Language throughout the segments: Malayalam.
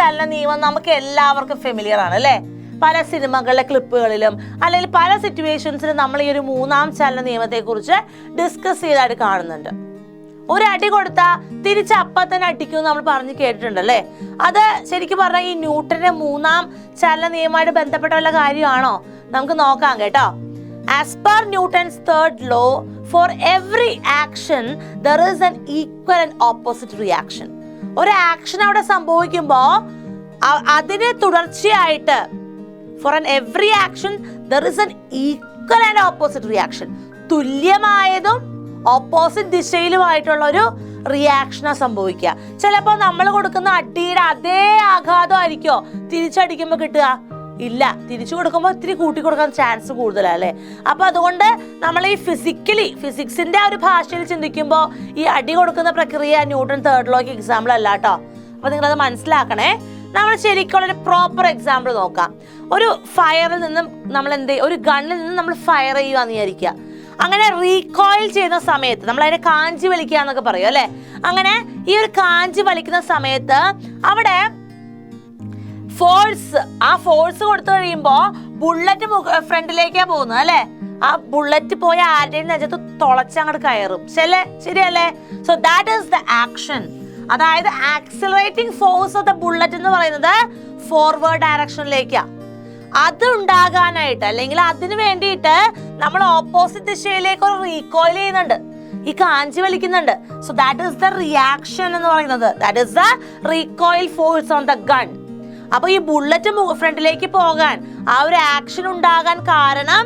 ചലന നിയമം നമുക്ക് എല്ലാവർക്കും ഫെമിലിയർ ആണ് അല്ലേ? പല സിനിമകളിലെ ക്ലിപ്പുകളിലും അല്ലെങ്കിൽ പല സിറ്റുവേഷൻസിലും നമ്മൾ ഈ ഒരു മൂന്നാം ചലന നിയമത്തെ കുറിച്ച് ഡിസ്കസ് ചെയ്തായിട്ട് കാണുന്നുണ്ട്. ഒരു അടി കൊടുത്താൽ തിരിച്ച് അപ്പം തന്നെ അടിക്കും നമ്മൾ പറഞ്ഞ് കേട്ടിട്ടുണ്ടല്ലേ? അത് ശരിക്കും പറഞ്ഞാൽ ഈ ന്യൂട്ടന്റെ മൂന്നാം ചലന നിയമമായിട്ട് ബന്ധപ്പെട്ട വല്ല കാര്യമാണോ? നമുക്ക് നോക്കാം കേട്ടോ. As per Newton's third law, for every action there is an equal and opposite reaction. ഒരു ആക്ഷൻ അവിടെ സംഭവിക്കുമ്പോൾ അതിന് തുടർച്ചയായിട്ട് for an every action there is an equal and opposite reaction. തുല്യമായതും ഓപ്പോസിറ്റ് ദിശയിലുമായിട്ടുള്ള ഒരു റിയാക്ഷനാ സംഭവിക്കുക. ചിലപ്പോൾ നമ്മൾ കൊടുക്കുന്ന അടിയുടെ അതേ ആഘാതമായിരിക്കോ തിരിച്ചടിക്കുമ്പോൾ കിട്ടുക? ഇല്ല, തിരിച്ചു കൊടുക്കുമ്പോൾ ഇത്തിരി കൂട്ടി കൊടുക്കാൻ ചാൻസ് കൂടുതലല്ലേ. അപ്പൊ അതുകൊണ്ട് നമ്മൾ ഈ ഫിസിക്സിന്റെ ഒരു ഭാഷയിൽ ചിന്തിക്കുമ്പോൾ ഈ അടി കൊടുക്കുന്ന പ്രക്രിയ ന്യൂട്ടൺ തേർഡ് ലോയ്ക്ക് എക്സാമ്പിൾ അല്ല കേട്ടോ. അപ്പൊ നിങ്ങളത് മനസ്സിലാക്കണേ. നമ്മൾ ശരിക്കുള്ളൊരു പ്രോപ്പർ എക്സാമ്പിൾ നോക്കാം. ഒരു ഫയറിൽ നിന്നും നമ്മൾ ഒരു ഗണ്ണിൽ നിന്ന് നമ്മൾ ഫയർ ചെയ്യുകയെന്ന് വിചാരിക്കുക. അങ്ങനെ റീകോയിൽ ചെയ്യുന്ന സമയത്ത് നമ്മൾ അതിനെ കാഞ്ചി വലിക്കുക എന്നൊക്കെ പറയും അല്ലെ? അങ്ങനെ ഈ ഒരു കാഞ്ചി വലിക്കുന്ന സമയത്ത് അവിടെ ഫോഴ്സ് കൊടുത്തു കഴിയുമ്പോൾ ബുള്ളറ്റ് ഫ്രണ്ടിലേക്കാ പോകുന്നത് അല്ലെ? ആ ബുള്ളറ്റ് പോയ ആരുടെയും നെഞ്ചത്ത് തുളച്ചങ്ങോട്ട് കയറും. ശരിയല്ലേ? So that is the action. അതായത് accelerating force of the bullet എന്ന് പറയുന്നത് ഫോർവേഡ് ഡയറക്ഷനിലേക്കാ. അത് ഉണ്ടാകാനായിട്ട് അല്ലെങ്കിൽ അതിന് വേണ്ടിയിട്ട് നമ്മൾ ഓപ്പോസിറ്റ് ദിശയിലേക്ക് ഒരു റീകോയിൽ ചെയ്യുന്നുണ്ട്, ഈ കാഞ്ചി വലിക്കുന്നുണ്ട്. So that is the reaction എന്ന് പറയുന്നത്. That is the recoil force on the gun. അപ്പൊ ഈ ബുള്ളറ്റ് ഫ്രണ്ടിലേക്ക് പോകാൻ ആ ഒരു ആക്ഷൻ ഉണ്ടാകാൻ കാരണം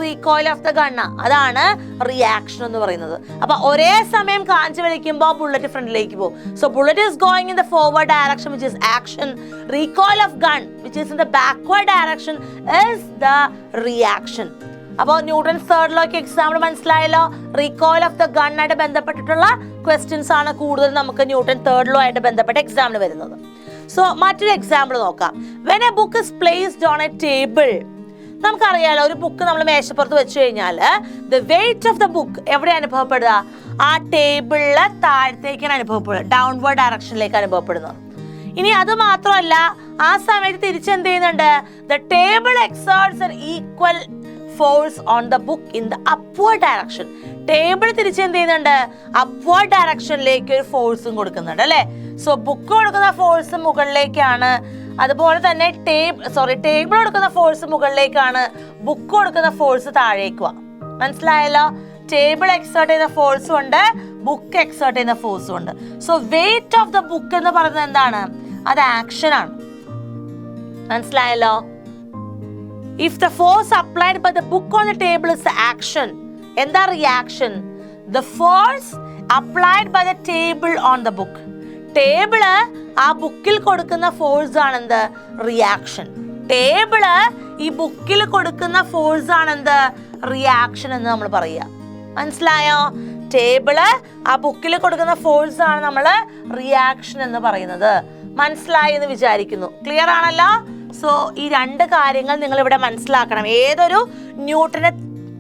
റീകോയിൽ ഓഫ് ദ ഗണ്ണ. അതാണ് റിയാക്ഷൻ എന്ന് പറയുന്നത്. അപ്പൊ ഒരേ സമയം കാഞ്ചി വലിക്കുമ്പോൾ ബുള്ളറ്റ് ഫ്രണ്ടിലേക്ക് പോകും. So bullet is going in the forward direction which is action. Recoil of gun which is in the backward direction is the reaction. അപ്പോൾ ന്യൂട്ടൺസ് തേർഡ് ലോയ്ക്ക് എക്സാമ്പിൾ മനസ്സിലായല്ലോ. റീകോയിൽ ഓഫ് ദ ഗൺ ആയിട്ട് ബന്ധപ്പെട്ടിട്ടുള്ള ക്വസ്റ്റ്യൻസ് ആണ് കൂടുതൽ നമുക്ക് ന്യൂട്ടൺ തേർഡ് ലോ ആയിട്ട് ബന്ധപ്പെട്ട എക്സാമിന് വരുന്നത്. സോ മറ്റൊരു എക്സാമ്പിൾ നോക്കാം. When A book is placed on A table, നമുക്കറിയാലോ ഒരു ബുക്ക് നമ്മൾ മേശപ്പുറത്ത് വെച്ച് കഴിഞ്ഞാൽ the wait of the book എവിടെ അനുഭവപ്പെടുക? ആ ടേബിളിലെ താഴത്തേക്കാണ് അനുഭവപ്പെടുക, ഡൗൺവേർഡ് ഡയറക്ഷനിലേക്ക് അനുഭവപ്പെടുന്നത്. ഇനി അത് മാത്രമല്ല, ആ സമയത്ത് തിരിച്ചെന്ത് ചെയ്യുന്നുണ്ട്? The table exerts an equal force on the book in the upward direction. Table തിരിച്ചെന്ത് ചെയ്യുന്നുണ്ട്? അപ്വേർഡ് ഡയറക്ഷനിലേക്ക് ഒരു ഫോഴ്സും കൊടുക്കുന്നുണ്ട് അല്ലെ? സോ ബുക്ക് കൊടുക്കുന്ന ഫോഴ്സ് മുകളിലേക്കാണ്, അതുപോലെ തന്നെ ടേബിൾ കൊടുക്കുന്ന ഫോഴ്സ് മുകളിലേക്കാണ്, ബുക്ക് കൊടുക്കുന്ന ഫോഴ്സ് താഴേക്കുവാ. മനസ്സിലായല്ലോ? ടേബിൾ എക്സേർട്ട് ചെയ്യുന്ന ഫോഴ്സും ഉണ്ട്, ബുക്ക് എക്സേർട്ട് ചെയ്യുന്ന ഫോഴ്സും ഉണ്ട്. So weight of the book എന്ന് പറയുന്നത് എന്താണ്? അത് ആക്ഷൻ ആണ്. മനസ്സിലായല്ലോ? If the force applied by the book on the table is the action, എന്താ reaction? The force applied by the table on the book. Table ആ ബുക്കിൽ കൊടുക്കുന്ന ഫോഴ്സ് ആണെന്ത്? റിയാക്ഷൻ. ടേബിള് ഈ ബുക്കിൽ കൊടുക്കുന്ന ഫോഴ്സ് ആണെന്ത്? റിയാക്ഷൻ എന്ന് നമ്മൾ പറയുക. മനസ്സിലായോ? ടേബിള് ആ ബുക്കിൽ കൊടുക്കുന്ന ഫോഴ്സ് ആണ് നമ്മൾ റിയാക്ഷൻ എന്ന് പറയുന്നത്. മനസ്സിലായി എന്ന് വിചാരിക്കുന്നു. ക്ലിയർ ആണല്ലോ? സോ ഈ രണ്ട് കാര്യങ്ങൾ നിങ്ങൾ ഇവിടെ മനസ്സിലാക്കണം. ഏതൊരു ന്യൂട്ടന്റെ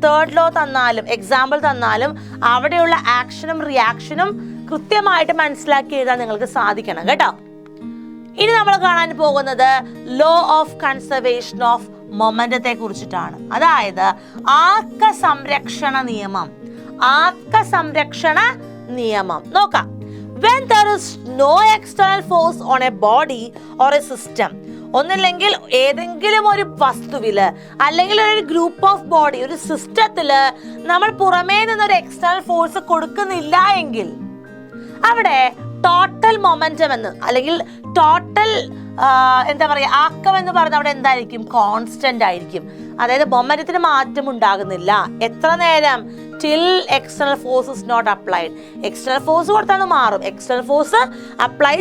തേർഡ് ലോ തന്നാലും എക്സാമ്പിൾ തന്നാലും അവിടെയുള്ള ആക്ഷനും റിയാക്ഷനും കൃത്യമായിട്ട് മനസ്സിലാക്കി എഴുതാൻ നിങ്ങൾക്ക് സാധിക്കണം കേട്ടോ. ഇനി നമ്മൾ കാണാൻ പോകുന്നത് ലോ ഓഫ് കൺസർവേഷൻ ഓഫ് മൊമെന്റത്തെ കുറിച്ചിട്ടാണ്. അതായത് ആക്ക സംരക്ഷണ നിയമം. നോക്കാം. When there is no external force on a body or a system, ഒന്നില്ലെങ്കിൽ ഏതെങ്കിലും ഒരു വസ്തുവില് അല്ലെങ്കിൽ ഒരു ഗ്രൂപ്പ് ഓഫ് ബോഡി, ഒരു സിസ്റ്റത്തില് നമ്മൾ പുറമേ നിന്നൊരു എക്സ്റ്റേണൽ ഫോഴ്സ് കൊടുക്കുന്നില്ല എങ്കിൽ അവിടെ ടോട്ടൽ മൊമെന്റം എന്ന് അല്ലെങ്കിൽ ടോട്ടൽ എന്താ പറയുക ആക്കം എന്ന് പറയുന്നത് അവിടെ എന്തായിരിക്കും? കോൺസ്റ്റന്റ് ആയിരിക്കും. അതായത് മൊമെന്റത്തിന് മാറ്റം ഉണ്ടാകുന്നില്ല. എത്ര നേരം? Till external force is not applied. External force കൊടുത്താൽ മാറും. എക്സ്റ്റേണൽ ഫോഴ്സ് അപ്ലൈ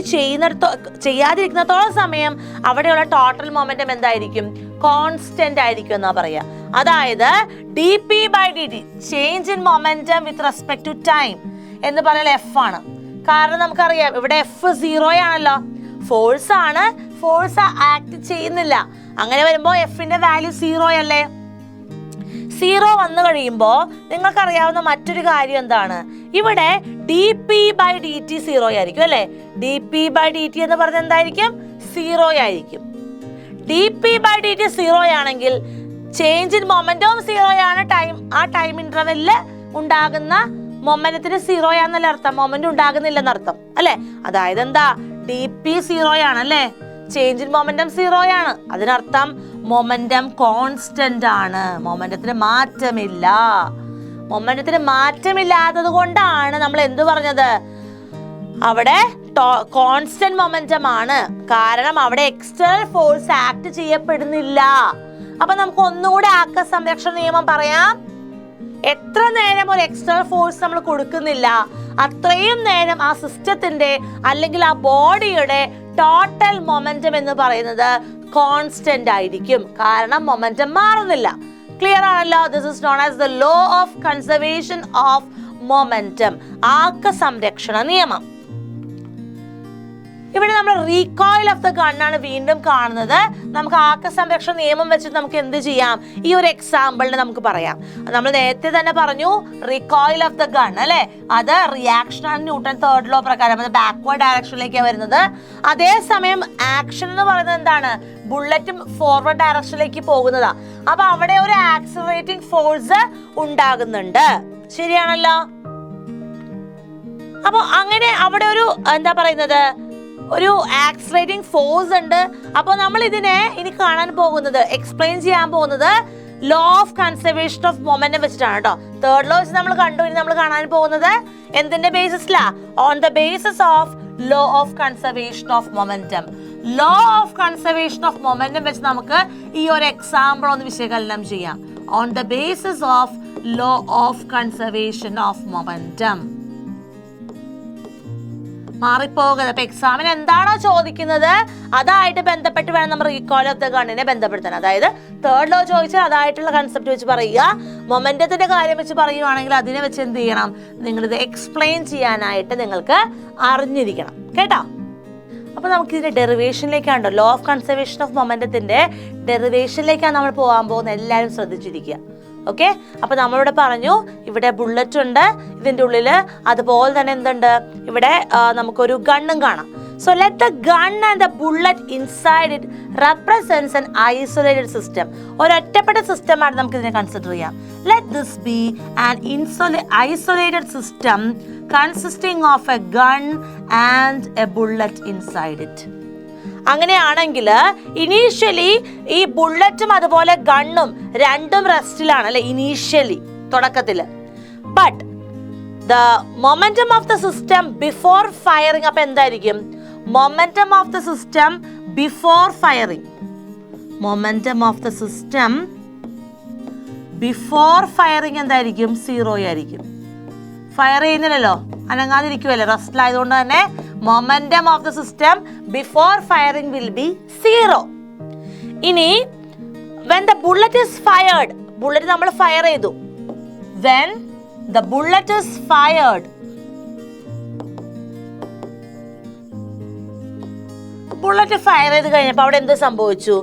ചെയ്യാതിരിക്കുന്നത്തോളം സമയം അവിടെയുള്ള ടോട്ടൽ മൊമെന്റം എന്തായിരിക്കും? കോൺസ്റ്റന്റ് ആയിരിക്കും എന്നാ പറയാ. അതായത് dp/dt change in momentum with respect to time എന്ന് പറഞ്ഞാൽ എഫ് ആണ്. കാരണം നമുക്കറിയാം ഇവിടെ എഫ് 0 ആണല്ലോ, ഫോഴ്സ് ആണ്, ഫോഴ്സ് ആക്ട് ചെയ്യുന്നില്ല. അങ്ങനെ വരുമ്പോൾ എഫിന്റെ വാല്യൂ 0 അല്ലേ? 0 വന്നു കഴിയുമ്പോൾ നിങ്ങൾക്കറിയാവുന്ന മറ്റൊരു കാര്യം എന്താണ്? ഇവിടെ dp/dt 0 ആയിരിക്കും അല്ലെ? dp/dt എന്ന് പറഞ്ഞാൽ എന്തായിരിക്കും? 0 ആയിരിക്കും. dp/dt 0 ആണെങ്കിൽ ചേഞ്ച് ഇൻ മൊമെന്റവും 0 ആണ്. ആ ടൈം ഇന്റർവെല്ലില് ഉണ്ടാകുന്ന മൊമെന്റത്തിന് 0 ആണെന്നല്ലേ അർത്ഥം, മൊമെന്റ് ഉണ്ടാകുന്നില്ലെന്നർത്ഥം അല്ലെ. അതായത് എന്താ, dp 0 ആണ് അല്ലെ, ചേഞ്ച് ഇൻ മൊമെന്റം 0 ആണ്. അതിനർത്ഥം മൊമെന്റം കോൺസ്റ്റന്റ് ആണ്, മൊമെന്റത്തിന് മാറ്റമില്ല. മൊമെന്റത്തിന് മാറ്റമില്ലാത്തത് കൊണ്ടാണ് നമ്മൾ എന്ത് പറഞ്ഞത്, അവിടെ കോൺസ്റ്റന്റ് മൊമെന്റം ആണ്. കാരണം അവിടെ എക്സ്റ്റേണൽ ഫോഴ്സ് ആക്ട് ചെയ്യപ്പെടുന്നില്ല. അപ്പൊ നമുക്ക് ഒന്നുകൂടെ ആക്ക സംരക്ഷണ നിയമം പറയാം. എത്ര നേരം ഒരു എക്സ്റ്റേണൽ ഫോഴ്സ് നമ്മൾ കൊടുക്കുന്നില്ല, അത്രയും നേരം ആ സിസ്റ്റത്തിന്റെ അല്ലെങ്കിൽ ആ ബോഡിയുടെ ടോട്ടൽ മൊമെന്റം എന്ന് പറയുന്നത് കോൺസ്റ്റന്റ് ആയിരിക്കും. കാരണം മൊമെന്റം മാറുന്നില്ല. ക്ലിയർ ആണല്ലോ? This is known as the law of conservation of momentum, ആക്ക സംരക്ഷണ നിയമം. ഇവിടെ നമ്മൾ റീകോയിൽ ഓഫ് ദ ഗൺ ആണ് വീണ്ടും കാണുന്നത്. നമുക്ക് ആക്ക സംരക്ഷണ നിയമം വെച്ചിട്ട് നമുക്ക് എന്ത് ചെയ്യാം, ഈ ഒരു എക്സാമ്പിളിന് നമുക്ക് പറയാം. നമ്മൾ നേരത്തെ തന്നെ പറഞ്ഞു റീകോയിൽ ഓഫ് ദ ഗൺ അല്ലെ, അത് റിയാക്ഷൻ ആണ് ന്യൂട്ടൺ തേർഡ് ലോ പ്രകാരം, അത് ബാക്ക്വേർഡ് ഡയറക്ഷനിലേക്കാണ് വരുന്നത്. അതേസമയം ആക്ഷൻ എന്ന് പറയുന്നത് എന്താണ്, ബുള്ളറ്റും ഫോർവേഡ് ഡയറക്ഷനിലേക്ക് പോകുന്നതാ. അപ്പൊ അവിടെ ഒരു ആക്സിലറേറ്റിംഗ് ഫോഴ്സ് ഉണ്ടാകുന്നുണ്ട്. ശരിയാണല്ലോ? അപ്പൊ അങ്ങനെ അവിടെ ഒരു എന്താ പറയുന്നത്, ഒരു ആക്സിലറേറ്റിംഗ് ഫോഴ്സ് ഉണ്ട്. അപ്പോൾ നമ്മൾ ഇതിനെ ഇനി കാണാൻ പോകുന്നത്, എക്സ്പ്ലെയിൻ ചെയ്യാൻ പോകുന്നത് law of conservation of momentum വെച്ചിട്ടാണ് കേട്ടോ. തേർഡ് ലോ വെച്ച് നമ്മൾ കണ്ടു. ഇനി നമ്മൾ കാണാൻ പോകുന്നത് എന്തിന്റെ ബേസിസിലാ, on the basis of law of conservation of momentum. Law of conservation of momentum വെച്ച് നമുക്ക് ഈ ഒരു എക്സാമ്പിൾ ഒന്ന് വിശകലനം ചെയ്യാം. On the basis of law of conservation of momentum. മാറിപ്പോകരുത്. അപ്പൊ എക്സാമിന് എന്താണോ ചോദിക്കുന്നത് അതായിട്ട് ബന്ധപ്പെട്ട് വേണം നമ്മൾ റീകോയിൽ ഓഫ് ദ ഗണ്ണിനെ ബന്ധപ്പെടുത്താൻ. അതായത് തേർഡ് ലോ ചോദിച്ചാൽ അതായിട്ടുള്ള കൺസെപ്റ്റ് വെച്ച് പറയുക. മൊമെന്റത്തിന്റെ കാര്യം വെച്ച് പറയുവാണെങ്കിൽ അതിനെ വെച്ച് എന്ത് ചെയ്യണം, നിങ്ങളിത് എക്സ്പ്ലെയിൻ ചെയ്യാനായിട്ട് നിങ്ങൾക്ക് അറിഞ്ഞിരിക്കണം കേട്ടോ. അപ്പൊ നമുക്ക് ഇതിന്റെ ഡെറിവേഷനിലേക്കാണോ, ലോ ഓഫ് കൺസർവേഷൻ ഓഫ് മൊമെന്റത്തിന്റെ ഡെറിവേഷനിലേക്കാണ് നമ്മൾ പോകാൻ പോകുന്നത്. എല്ലാവരും ശ്രദ്ധിച്ചിരിക്കുക. ഓക്കെ, അപ്പൊ നമ്മളിവിടെ പറഞ്ഞു ഇവിടെ ബുള്ളറ്റ് ഉണ്ട് ഇതിന്റെ ഉള്ളില്, അതുപോലെ തന്നെ എന്തുണ്ട്, ഇവിടെ നമുക്കൊരു ഗണ്ണും കാണാം. So let the gun and the bullet inside it represents an isolated system. ഒരൊറ്റപ്പെട്ട സിസ്റ്റം ആണ് നമുക്ക് ഇതിനെ കൺസിഡർ ചെയ്യാം. Let this be an isolated system consisting of a gun and a bullet inside it. അങ്ങനെയാണെങ്കിൽ ഇനീഷ്യലി ഈ ബുള്ളറ്റും അതുപോലെ ഗണ്ണും രണ്ടും റെസ്റ്റിലാണ് അല്ലെ, ഇനീഷ്യലി തുടക്കത്തില്. But the momentum of the system before firing, അപ്പൊ എന്തായിരിക്കും momentum of the system before firing? Momentum of the system before firing എന്തായിരിക്കും, 0 ആയിരിക്കും. ഫയർ ചെയ്യുന്നില്ലല്ലോ, അനങ്ങാതിരിക്കുമല്ലോ, റെസ്റ്റിലായതുകൊണ്ട് തന്നെ momentum of the system before firing will be 0. ഇനി when the bullet is fired, bullet നമ്മൾ ഫയർ ചെയ്തു. when the bullet is fired, bullet fire ചെയ്ത് കഴിഞ്ഞപ്പോൾ അവിടെ എന്ത് സംഭവിച്ചു,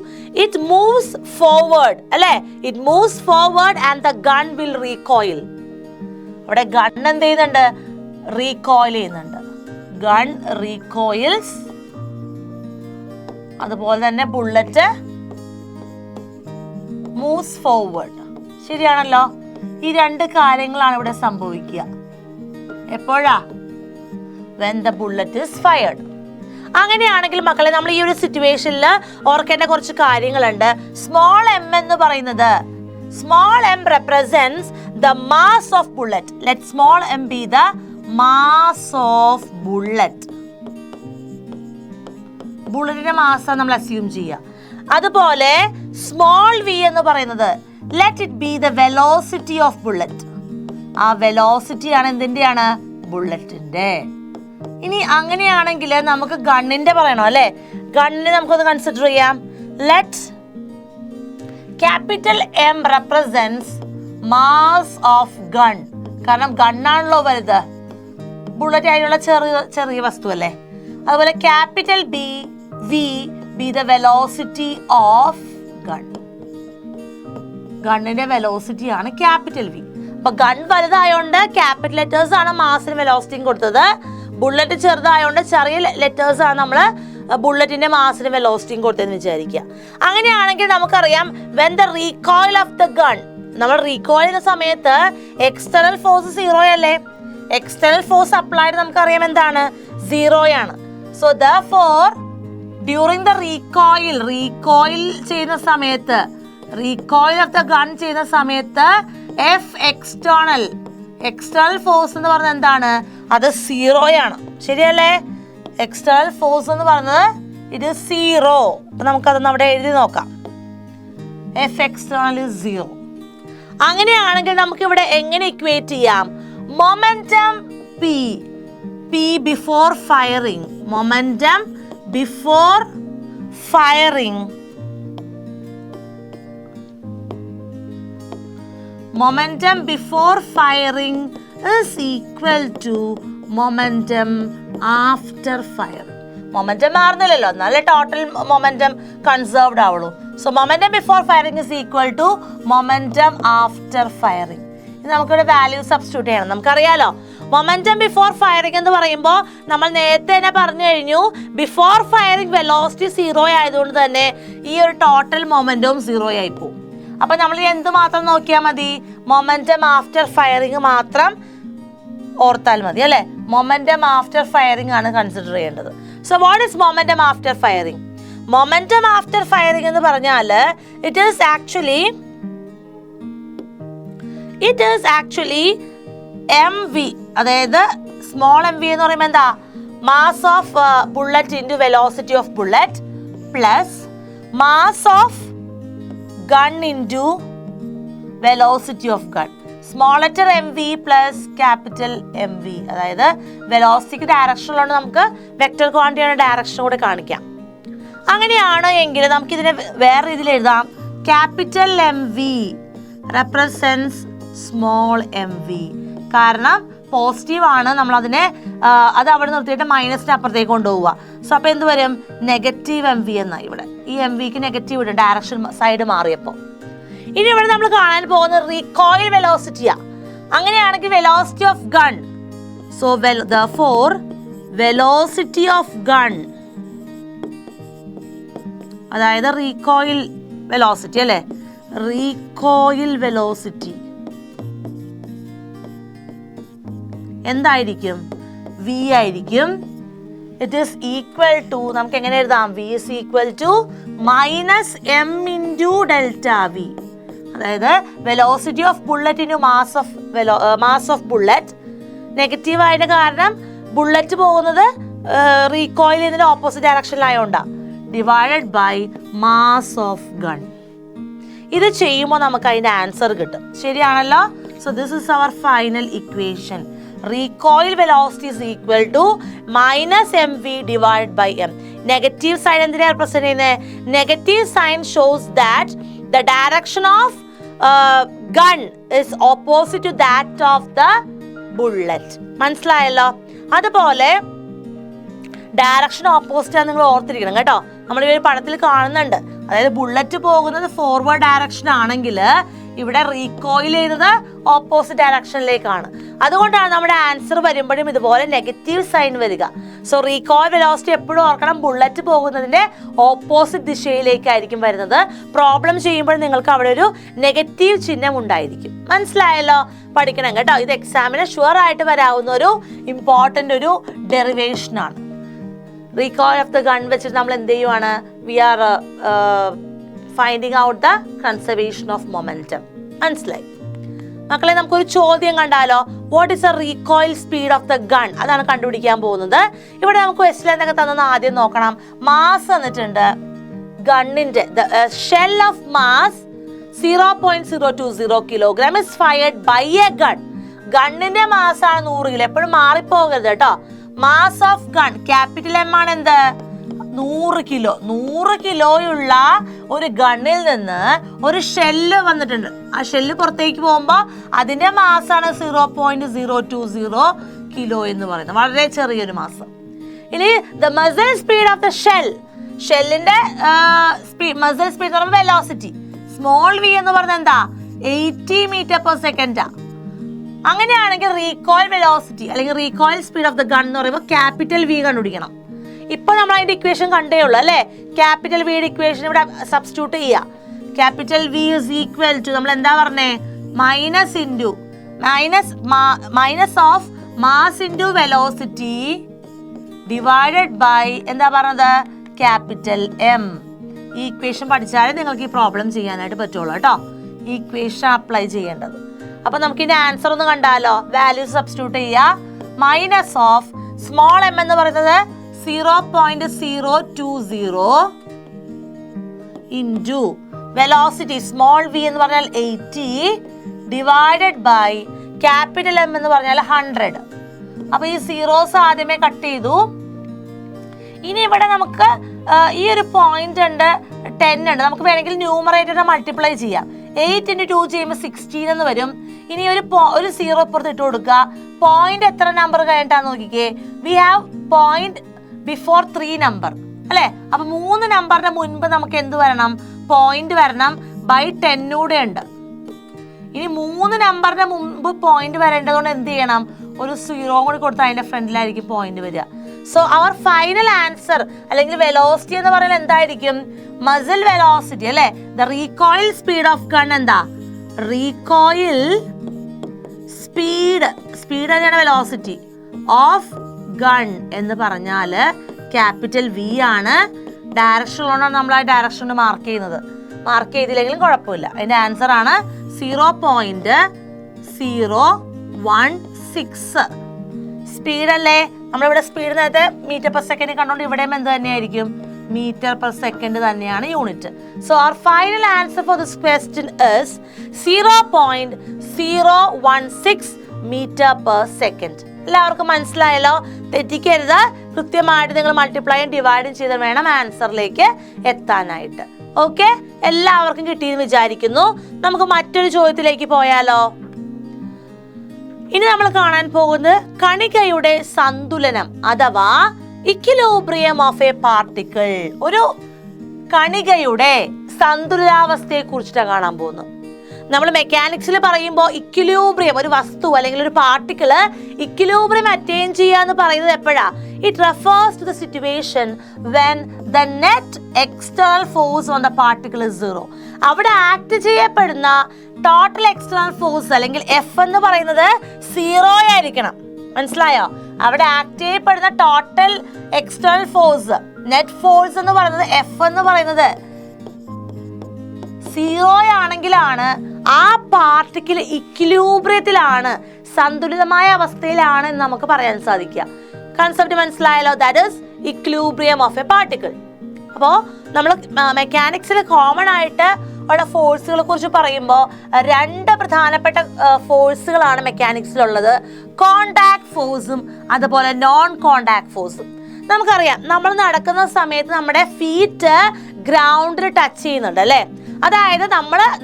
it moves forward അല്ലെ, it moves forward and the gun will recoil. അവിടെ ഗൺ എന്ത് ചെയ്യുന്നുണ്ട്, റീകോയിൽ ചെയ്യുന്നുണ്ട്. ഗൺ റീകോയിൽസ്, അതുപോലെ തന്നെ ബുള്ളറ്റ് മൂവ്സ് ഫോർവേഡ്. ശരിയാണല്ലോ? ഈ രണ്ട് കാര്യങ്ങളാണ് ഇവിടെ സംഭവിക്കുക. എപ്പോഴാ, when the bullet is fired. അങ്ങനെയാണെങ്കിൽ മക്കളെ നമ്മൾ ഈ ഒരു സിറ്റുവേഷനിൽ ഓർക്കേണ്ട കുറച്ച് കാര്യങ്ങളുണ്ട്. സ്മോൾ എം എന്ന് പറയുന്നത്, small m represents the mass of bullet. Let small m be the mass of bullet. ബുള്ളറ്റിന്റെ മാസ് നമ്മൾ അസ്യൂം ചെയ്യുക. അതുപോലെ സ്മോൾ v എന്ന് പറയുന്നത് let it be the velocity of bullet. ആ വെലോസിറ്റി ആണ് എന്തിന്റെയാണ്, ബുള്ളറ്റിന്റെ. ഇനി അങ്ങനെയാണെങ്കിൽ നമുക്ക് ഗണ്ണിന്റെ പറയണോ അല്ലെ, ഗണ്ണിനെ നമുക്കൊന്ന് കൺസിഡർ ചെയ്യാം. Let capital M represents mass of gun. കാരണം ഗണ്ണാണല്ലോ വലുത്, ബുള്ളറ്റ് ആയിട്ടുള്ള ചെറിയ വസ്തു അല്ലേ. അതുപോലെ capital V be the velocity of gun. ഗണ്ണിന്റെ വെലോസിറ്റി ആണ് ക്യാപിറ്റൽ V. അപ്പൊ ഗൺ വലുതായോണ്ട് ക്യാപിറ്റൽ ലെറ്റേഴ്സ് ആണ് മാസിന് വെലോസിറ്റിയും കൊടുത്തത്. ബുള്ളറ്റ് ചെറുതായോണ്ട് ചെറിയ ലെറ്റേഴ്സ് ആണ് നമ്മൾ ബുള്ളറ്റിന്റെ മാസിന് വെലോസിറ്റിയും കൊടുത്തെന്ന് വിചാരിക്കുക. അങ്ങനെയാണെങ്കിൽ നമുക്കറിയാം when the recoil of the gun, നമ്മൾ റീകോയിൽ ചെയ്യുന്ന സമയത്ത് എക്സ്റ്റേണൽ ഫോഴ്സ് 0 അല്ലേ? എക്സ്റ്റേണൽ ഫോഴ്സ് അപ്ലൈഡ് നമുക്കറിയാം എന്താണ്? 0 ആണ്. So therefore during the recoil ചെയ്യുന്ന സമയത്ത്, റീകോയിൽ ഓഫ് ദ ഗൺ ചെയ്യുന്ന സമയത്ത് എഫ് എക്സ്റ്റേണൽ ഫോഴ്സ് എന്ന് പറഞ്ഞത് എന്താണ്? അത് 0 ആണ്. ശരിയല്ലേ? എക്സ്റ്റേണൽ ഫോഴ്സ് എന്ന് പറഞ്ഞത് ഇത് 0. അപ്പൊ നമുക്കതൊന്ന് അവിടെ എഴുതി നോക്കാം. F external is 0. അങ്ങനെയാണെങ്കിൽ നമുക്ക് ഇവിടെ എങ്ങനെ ഇക്വേറ്റ് ചെയ്യാം? Momentum P before firing, momentum before firing, momentum before firing is equal to momentum after firing. Momentum മാറുന്നില്ലല്ലോ, നല്ല ടോട്ടൽ മൊമെന്റം കൺസേർവ്ഡ് ആവുള്ളൂ. So momentum before firing is equal to momentum after firing. ഇത് നമുക്കിവിടെ വാല്യൂ സബ്സ്റ്റിറ്റ്യൂട്ട് ചെയ്യണം. നമുക്കറിയാലോ മൊമെന്റം ബിഫോർ ഫയറിംഗ് എന്ന് പറയുമ്പോൾ നമ്മൾ നേരത്തെ തന്നെ പറഞ്ഞു കഴിഞ്ഞു, ബിഫോർ ഫയറിംഗ് വെലോസിറ്റി 0 ആയതുകൊണ്ട് തന്നെ ഈ ഒരു ടോട്ടൽ മൊമെന്റവും 0 ആയി പോകും. അപ്പൊ നമ്മൾ എന്ത് മാത്രം നോക്കിയാൽ മതി? മൊമെന്റം ആഫ്റ്റർ ഫയറിംഗ് മാത്രം ഓർത്താൽ മതി അല്ലെ? മൊമെന്റം ആഫ്റ്റർ ഫയറിംഗ് ആണ് കൺസിഡർ ചെയ്യേണ്ടത്. So what is momentum after firing? Momentum after firing എന്ന് പറഞ്ഞാൽ ഇറ്റ് ഈസ് ആക്ച്വലി mv, അതായത് സ്മോൾ mv എന്ന് പറയുമ്പോൾ എന്താ? Mass of bullet into velocity of bullet plus mass of gun into velocity of gun. Small letter mv plus capital mv. അതായത് വെലോസിറ്റിക്ക് ഡയറക്ഷനിലാണ് നമുക്ക് വെക്ടർ ക്വാണ്ടിറ്റിയുടെ ഡയറക്ഷൻ കൂടെ കാണിക്കാം. അങ്ങനെയാണ് എങ്കിൽ നമുക്ക് ഇതിനെ വേറെ രീതിയിൽ എഴുതാം. Capital mv represents small mv. കാരണം പോസിറ്റീവ് ആണ്, നമ്മൾ അതിനെ അത് അവിടെ നിർത്തിയിട്ട് മൈനസിന് അപ്പുറത്തേക്ക് കൊണ്ടുപോവുക. സോ അപ്പോൾ എന്ത് വരും? നെഗറ്റീവ് mv എന്നായി. ഇവിടെ ഈ mvക്ക് നെഗറ്റീവ് ഇടും, ഡയറക്ഷൻ സൈഡ് മാറിയപ്പോൾ. ഇനി ഇവിടെ നമ്മൾ കാണാൻ പോകുന്നത് റീകോയിൽ വെലോസിറ്റിയാ. അങ്ങനെയാണെങ്കിൽ velocity of gun, so therefore velocity of gun, അതായത് റീകോയിൽ വെലോസിറ്റി അല്ലേ? റീകോയിൽ വെലോസിറ്റി എന്തായിരിക്കും? v ആയിരിക്കും. ഇറ്റ് ഈസ് ഈക്വൽ ടു, നമുക്ക് എങ്ങനെ എഴുതാം? v is equal to minus m into delta v. അതായത് velocity of bullet into mass of bullet. Negative ആയതിന്റെ കാരണം ബുള്ളറ്റ് പോകുന്നത് റീകോയിൽ ഇതിന്റെ ഓപ്പോസിറ്റ് ഡയറക്ഷനിലായോണ്ടാ, divided by mass of gun. ഇത് ചെയ്യുമ്പോൾ നമുക്ക് അതിന്റെ ആൻസർ കിട്ടും. ശരിയാണല്ലോ? So this is our final equation. Recoil velocity is equal to minus mv divided by m. Negative sign എന്തിനെ represent ചെയ്യുന്നത്? Negative sign shows that the direction of gun is opposite to that of the bullet. മനസ്സിലായല്ലോ? അതുപോലെ ഡയറക്ഷൻ ഓപ്പോസിറ്റ് ആണ് നിങ്ങൾ ഓർത്തിരിക്കണം കേട്ടോ. നമ്മൾ ഈ ഒരു പടത്തിൽ കാണുന്നുണ്ട്. അതായത് ബുള്ളറ്റ് പോകുന്നത് ഫോർവേഡ് ഡയറക്ഷൻ ആണെങ്കിൽ ഇവിടെ റീകോയിൽ ചെയ്യുന്നത് ഓപ്പോസിറ്റ് ഡയറക്ഷനിലേക്കാണ്. അതുകൊണ്ടാണ് നമ്മുടെ ആൻസർ വരുമ്പോഴും ഇതുപോലെ നെഗറ്റീവ് സൈൻ വരിക. സോ റീകോയിൽ വെലോസിറ്റി എപ്പോഴും ഓർക്കണം, ബുള്ളറ്റ് പോകുന്നതിന്റെ ഓപ്പോസിറ്റ് ദിശയിലേക്കായിരിക്കും വരുന്നത്. പ്രോബ്ലം ചെയ്യുമ്പോൾ നിങ്ങൾക്ക് അവിടെ ഒരു നെഗറ്റീവ് ചിഹ്നം ഉണ്ടായിരിക്കും. മനസ്സിലായല്ലോ? പഠിക്കണം കേട്ടോ. ഇത് എക്സാമിന് ഷുവർ ആയിട്ട് വരാവുന്ന ഒരു ഇമ്പോർട്ടൻ്റ് ഒരു ഡെറിവേഷൻ ആണ്. റീകോയിൽ ഓഫ് ദ ഗൺ വെച്ചിട്ട് നമ്മൾ എന്ത് ചെയ്യുവാണ്? We are finding out the conservation of momentum. മനസ്സിലായി മക്കളെ? നമുക്കൊരു ചോദ്യം കണ്ടാലോ? What is a recoil speed of the gun? അതാണ് കണ്ടുപിടിക്കാൻ പോകുന്നത്. ഇവിടെ നമുക്ക് ക്വസ്റ്റ്യൻ എന്തൊക്കെ തന്നെന്ന് ആദ്യം നോക്കണം. മാസ് തന്നിട്ടുണ്ട്. ഗണ്ണിന്റെ shell of mass 0.020 kilogram is fired by a gun. ഗണ്ണിന്റെ മാസ് ആണ് 100 കിലോ. എപ്പോഴും മാറിപ്പോകരുത് കേട്ടോ. Mass of gun capital M ആണ് എന്ത്? 100 കിലോ. 100 കിലോയുള്ള ഒരു ഗണ്ണിൽ നിന്ന് ഒരു ഷെല്ല് വന്നിട്ടുണ്ട്. ആ ഷെല്ല് പുറത്തേക്ക് പോകുമ്പോൾ അതിന്റെ മാസാണ് 0.020 കിലോ എന്ന് പറയുന്നത്. വളരെ ചെറിയൊരു മാസം. ഇനി the muscle speed of the shell, ഷെല്ലിന്റെ മസിൽ സ്പീഡ് എന്ന് പറയുമ്പോൾ വെലോസിറ്റി സ്മോൾ വി എന്ന് പറഞ്ഞാൽ എന്താ? 80 മീറ്റർ പെർ സെക്കൻഡാ. അങ്ങനെയാണെങ്കിൽ റീകോയിൽ വെലോസിറ്റി അല്ലെങ്കിൽ recoil speed of the gun എന്ന് പറയുമ്പോൾ ക്യാപിറ്റൽ വി കണ്ടുപിടിക്കണം. ഇപ്പൊ നമ്മൾ അതിന്റെ ഇക്വേഷൻ കണ്ടേ ഉള്ളൂ അല്ലേ? ക്യാപിറ്റൽ വിയുടെ ഇക്വേഷൻ ഇവിടെ സബ്സ്റ്റിറ്റ്യൂട്ട് ചെയ്യുക. Capital V is equal to നമ്മൾ എന്താ പറഞ്ഞേ? Minus of mass into velocity divided by എന്താ പറഞ്ഞത്? Capital M. ഈ ഇക്വേഷൻ പഠിച്ചാലേ നിങ്ങൾക്ക് ഈ പ്രോബ്ലം ചെയ്യാനായിട്ട് പറ്റുള്ളൂ കേട്ടോ. ഈ ഇക്വേഷൻ അപ്ലൈ ചെയ്യേണ്ടത്. അപ്പൊ നമുക്ക് ഇതിന്റെ ആൻസർ ഒന്ന് കണ്ടാലോ? വാല്യൂ സബ്സ്റ്റിറ്റ്യൂട്ട് ചെയ്യുക. മൈനസ് ഓഫ് സ്മോൾ എം എന്ന് പറയുന്നത് 0.020 ഇൻറ്റു വെലോസിറ്റി സ്മോൾ വി എന്ന് പറഞ്ഞാൽ 80 ഡിവൈഡഡ് ബൈ ക്യാപിറ്റൽ എം എന്ന് പറഞ്ഞാൽ 100. അപ്പൊ ഈ സീറോസ് ആദ്യമേ കട്ട് ചെയ്തു. ഇനി ഇവിടെ നമുക്ക് ഈ ഒരു പോയിന്റ് ഉണ്ട്, 10 ഉണ്ട്. നമുക്ക് വേണമെങ്കിൽ ന്യൂമറേറ്ററിനെ മൾട്ടിപ്ലൈ ചെയ്യാം. 8 × 2 ചെയ്യുമ്പോൾ 16 എന്ന് വരും. ഇനി ഒരു സീറോ ഇപ്പുറത്ത് ഇട്ട് കൊടുക്കുക. പോയിന്റ് എത്ര നമ്പർ കഴിഞ്ഞിട്ടാന്ന് നോക്കിക്കേ. We have point before 3 number അല്ലെ? അപ്പൊ 3 നമ്പറിന്റെ മുൻപ് നമുക്ക് എന്ത് വരണം? പോയിന്റ് വരണം. ബൈ 10 കൂടെ ഉണ്ട്. ഇനി 3 നമ്പറിന്റെ മുമ്പ് പോയിന്റ് വരേണ്ടതുകൊണ്ട് എന്ത് ചെയ്യണം? ഒരു സീറോ കൂടി കൊടുത്ത് അതിന്റെ ഫ്രണ്ടിലായിരിക്കും പോയിന്റ് വരിക. സോ അവർ ഫൈനൽ ആൻസർ അല്ലെങ്കിൽ വെലോസിറ്റി എന്ന് പറയുന്നത് എന്തായിരിക്കും? മസിൽ വെലോസിറ്റി അല്ലെ? The recoil speed of gun എന്താ? റീകോയിൽ സ്പീഡ് തന്നെയാണ് വെലോസിറ്റി ഓഫ് ഗൺ എന്ന് പറഞ്ഞാല് ക്യാപിറ്റൽ വി ആണ്. ഡയറക്ഷൻ ഉള്ളതാണ് നമ്മൾ ആ ഡയറക്ഷൻ മാർക്ക് ചെയ്യുന്നത്. മാർക്ക് ചെയ്തില്ലെങ്കിലും കുഴപ്പമില്ല. അതിന്റെ ആൻസർ ആണ് 0.016. സ്പീഡ് അല്ലേ? നമ്മളിവിടെ സ്പീഡ് നേരത്തെ മീറ്റർ പെർ സെക്കൻഡ് കണ്ടോണ്ട് ഇവിടെയും എന്ത് തന്നെയായിരിക്കും? മീറ്റർ പെർ സെക്കൻഡ് തന്നെയാണ് unit. So our final answer for this question is 0.016 metre per second. എല്ലാവർക്കും മനസ്സിലായല്ലോ? തെറ്റിക്കരുത്. കൃത്യമായിട്ട് നിങ്ങൾ മൾട്ടിപ്ലൈയും ഡിവൈഡും ചെയ്ത് വേണം ആൻസറിലേക്ക് എത്താനായിട്ട്. ഓക്കെ, എല്ലാവർക്കും കിട്ടിയെന്ന് വിചാരിക്കുന്നു. നമുക്ക് മറ്റൊരു ചോദ്യത്തിലേക്ക് പോയാലോ? ഇനി നമ്മൾ കാണാൻ പോകുന്നത് കണികയുടെ സന്തുലനം അഥവാ ഇക്വിലിബ്രിയം ഓഫ് എ പാർട്ടിക്കിൾ. ഒരു കണികയുടെ സന്തുലിതാവസ്ഥയെ കുറിച്ചിട്ടാണ് കാണാൻ പോകുന്നത്. നമ്മൾ മെക്കാനിക്സിൽ പറയുമ്പോൾ ഇക്വിലിബ്രിയം, ഒരു വസ്തു അല്ലെങ്കിൽ ഒരു പാർട്ടിക്കിള് ഇക്വിലിബ്രിയം അറ്റൈൻ ചെയ്യാന്ന് പറയുന്നത് എപ്പോഴാ? It refers to the situation when the net external force on the particle is 0. അവിടെ ആക്ട് ചെയ്യപ്പെടുന്ന ടോട്ടൽ എക്സ്റ്റേണൽ ഫോഴ്സ് അല്ലെങ്കിൽ എഫ് എന്ന് പറയുന്നത് 0 ആയിരിക്കണം. മനസ്സിലായോ? അവിടെ ആക്ട് ചെയ്യപ്പെടുന്ന total external force net force എന്ന് പറയുന്നത് എഫ് എന്ന് പറയുന്നത് 0 ആണെങ്കിലാണ് ആ പാർട്ടിക്കിൾ ഇക്വിലിബ്രിയത്തിലാണ്, സന്തുലിതമായ അവസ്ഥയിലാണ് എന്ന് നമുക്ക് പറയാൻ സാധിക്കുക. കൺസെപ്റ്റ് മനസ്സിലായല്ലോ? That is equilibrium of A particle. അപ്പോൾ നമ്മൾ മെക്കാനിക്സിൽ കോമൺ ആയിട്ട് ഉള്ള ഫോഴ്സുകളെ കുറിച്ച് പറയുമ്പോൾ 2 പ്രധാനപ്പെട്ട ഫോഴ്സുകളാണ് മെക്കാനിക്സിലുള്ളത്. കോണ്ടാക്ട് ഫോഴ്സും അതുപോലെ നോൺ കോണ്ടാക്ട് ഫോഴ്സും. നമുക്കറിയാം, നമ്മൾ നടക്കുന്ന സമയത്ത് നമ്മുടെ ഫീറ്റ് ഗ്രൗണ്ടിൽ ടച്ച് ചെയ്യുന്നുണ്ട് അല്ലേ? അതായത്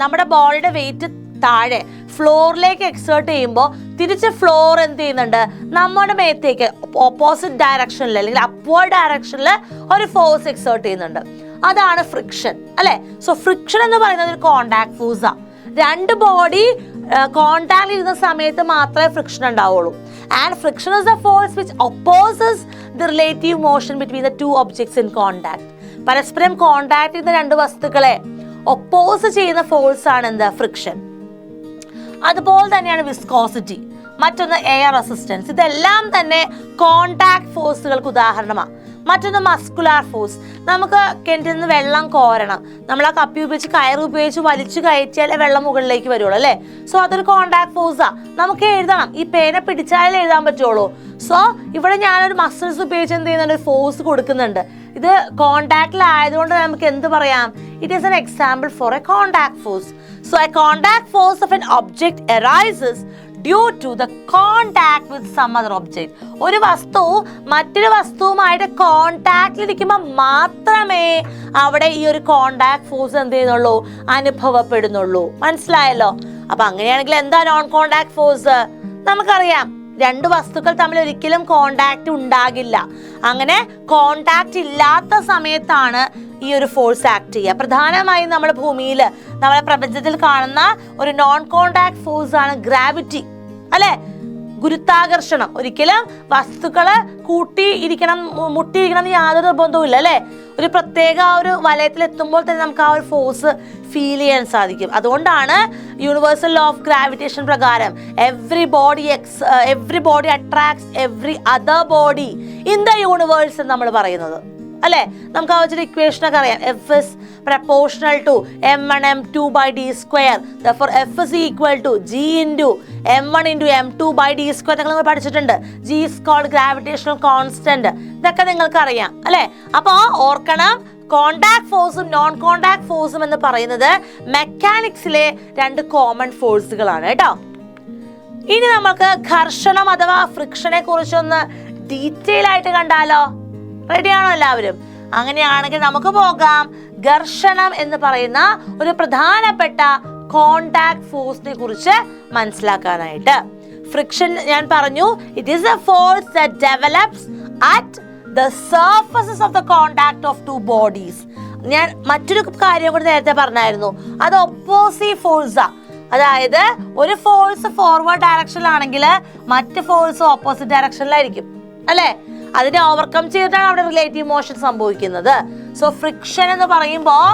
നമ്മുടെ ബോഡിയുടെ വെയിറ്റ് താഴെ ഫ്ലോറിലേക്ക് എക്സേർട്ട് ചെയ്യുമ്പോൾ തിരിച്ച് ഫ്ലോർ എന്ത് ചെയ്യുന്നുണ്ട്? നമ്മുടെ മേത്തേക്ക് ഓപ്പോസിറ്റ് ഡയറക്ഷനിൽ അല്ലെങ്കിൽ അപ്വേർഡ് ഡയറക്ഷനിൽ ഒരു ഫോഴ്സ് എക്സേർട്ട് ചെയ്യുന്നുണ്ട്. അതാണ് ഫ്രിക്ഷൻ അല്ലെ? സോ ഫ്രിക്ഷൻ എന്ന് പറയുന്നത് ഒരു കോണ്ടാക്ട് ഫോഴ്സാ. 2 ബോഡി കോണ്ടാക്ട് ചെയ്യുന്ന സമയത്ത് മാത്രമേ ഫ്രിക്ഷൻ ഉണ്ടാവുള്ളൂ. And friction is the force which opposes the relative motion between the 2 objects in contact. പരസ്പരം കോണ്ടാക്ട് ചെയ്യുന്ന 2 വസ്തുക്കളെ ഒപ്പോസ് ചെയ്യുന്ന ഫോഴ്സ് ആണ് എന്ത്? ഫ്രിക്ഷൻ. അതുപോലെ തന്നെയാണ് വിസ്കോസിറ്റി, മറ്റൊന്ന് എയർ റെസിസ്റ്റൻസ്. ഇതെല്ലാം തന്നെ കോണ്ടാക്ട് ഫോഴ്സുകൾക്ക് ഉദാഹരണമാണ്. മറ്റൊന്ന് മസ്കുലാർ ഫോഴ്സ്. നമുക്ക് കിണറ്റിൽ നിന്ന് വെള്ളം കോരണം, നമ്മൾ ആ കപ്പി ഉപയോഗിച്ച് കയർ ഉപയോഗിച്ച് വലിച്ചു കയറ്റിയാലേ വെള്ളം മുകളിലേക്ക് വരുള്ളൂ അല്ലേ? സോ അതൊരു കോണ്ടാക്ട് ഫോഴ്സാ. നമുക്ക് എഴുതണം, ഈ പേന പിടിച്ചാലേ എഴുതാൻ പറ്റുള്ളൂ. സോ ഇവിടെ ഞാനൊരു മസിൽസ് ഉപയോഗിച്ച് എന്ത് ചെയ്യുന്നുണ്ട്? ഒരു ഫോഴ്സ് കൊടുക്കുന്നുണ്ട്. ഇത് കോണ്ടാക്റ്റിലായതുകൊണ്ട് നമുക്ക് എന്ത് പറയാം? It is an example for a contact force. So a contact force of an object arises due to the contact with some other object. ഒരു വസ്തു മറ്റൊരു വസ്തുവുമായിട്ട് കോണ്ടാക്റ്റിലിരിക്കുമ്പോൾ മാത്രമേ അവിടെ ഈ ഒരു കോണ്ടാക്ട് ഫോഴ്സ് എന്ത് ചെയ്യുന്നുള്ളൂ? അനുഭവപ്പെടുന്നുള്ളൂ. മനസ്സിലായല്ലോ? അപ്പൊ അങ്ങനെയാണെങ്കിൽ എന്താ നോൺ കോണ്ടാക്ട് ഫോഴ്സ്? നമുക്കറിയാം, 2 വസ്തുക്കൾ തമ്മിൽ ഒരിക്കലും കോണ്ടാക്ട് ഉണ്ടാകില്ല. അങ്ങനെ കോണ്ടാക്ട് ഇല്ലാത്ത സമയത്താണ് ഈ ഒരു ഫോഴ്സ് ആക്ട് ചെയ്യുക. പ്രധാനമായും നമ്മുടെ ഭൂമിയിൽ, നമ്മുടെ പ്രപഞ്ചത്തിൽ കാണുന്ന ഒരു നോൺ കോണ്ടാക്ട് ഫോഴ്സ് ആണ് ഗ്രാവിറ്റി അല്ലെ? ഗുരുത്വാകർഷണം. ഒരിക്കലും വസ്തുക്കള് കൂട്ടിയിരിക്കണം, മുട്ടിയിരിക്കണം എന്ന് യാതൊരു നിർബന്ധവും ഇല്ല അല്ലേ. ഒരു പ്രത്യേക ഒരു വലയത്തിൽ എത്തുമ്പോൾ തന്നെ നമുക്ക് ആ ഒരു ഫോഴ്സ് ഫീൽ ചെയ്യാൻ സാധിക്കും. അതുകൊണ്ടാണ് യൂണിവേഴ്സൽ ലോ ഓഫ് ഗ്രാവിറ്റേഷൻ പ്രകാരം every body attracts every other body in the universe എന്ന് നമ്മൾ പറയുന്നത് അല്ലേ. നമുക്ക് ആ വെച്ചൊരു ഇക്വേഷനൊക്കെ അറിയാം. F is proportional to m1 m2 by d square. Therefore F is equal to G into m1 into m2 by d square. നിങ്ങൾ പഠിച്ചിട്ടുണ്ട്. G is called gravitational constant. ഇതൊക്കെ നിങ്ങൾക്ക് അറിയാം അല്ലേ. അപ്പോൾ ഓർക്കണം, കോണ്ടാക്ട് ഫോഴ്സും നോൺ കോണ്ടാക്ട് ഫോഴ്സും എന്ന് പറയുന്നത് മെക്കാനിക്സിലെ രണ്ട് കോമൺ ഫോഴ്സുകളാണ് കേട്ടോ. ഇനി നമുക്ക് ഘർഷണം അഥവാ ഫ്രിക്ഷനെ കുറിച്ചൊന്ന് ഡീറ്റെയിൽ ആയിട്ട് കണ്ടാലോ? റെഡിയാണോ എല്ലാവരും? അങ്ങനെയാണെങ്കിൽ നമുക്ക് പോകാം ഘർഷണം എന്ന് പറയുന്ന ഒരു പ്രധാനപ്പെട്ട കോണ്ടാക്ട് ഫോഴ്സിനെ കുറിച്ച് മനസ്സിലാക്കാനായിട്ട്. ഫ്രിക്ഷൻ ഞാൻ പറഞ്ഞു, it is A force that develops at the surfaces of the contact of two bodies. ഞാൻ മറ്റൊരു കാര്യം കൂടി നേരത്തെ പറഞ്ഞായിരുന്നു, അത് ഒപ്പോസിറ്റ് ഫോഴ്സാ. അതായത് ഒരു ഫോഴ്സ് ഫോർവേഡ് ഡയറക്ഷനിലാണെങ്കിൽ മറ്റ് ഫോഴ്സ് ഓപ്പോസിറ്റ് ഡയറക്ഷനിലായിരിക്കും അല്ലേ. അതിനെ ഓവർകം ചെയ്തിട്ടാണ് അവിടെ റിലേറ്റീവ് മോഷൻ സംഭവിക്കുന്നത്. സോ ഫ്രിക്ഷൻ എന്ന് പറയുമ്പോൾ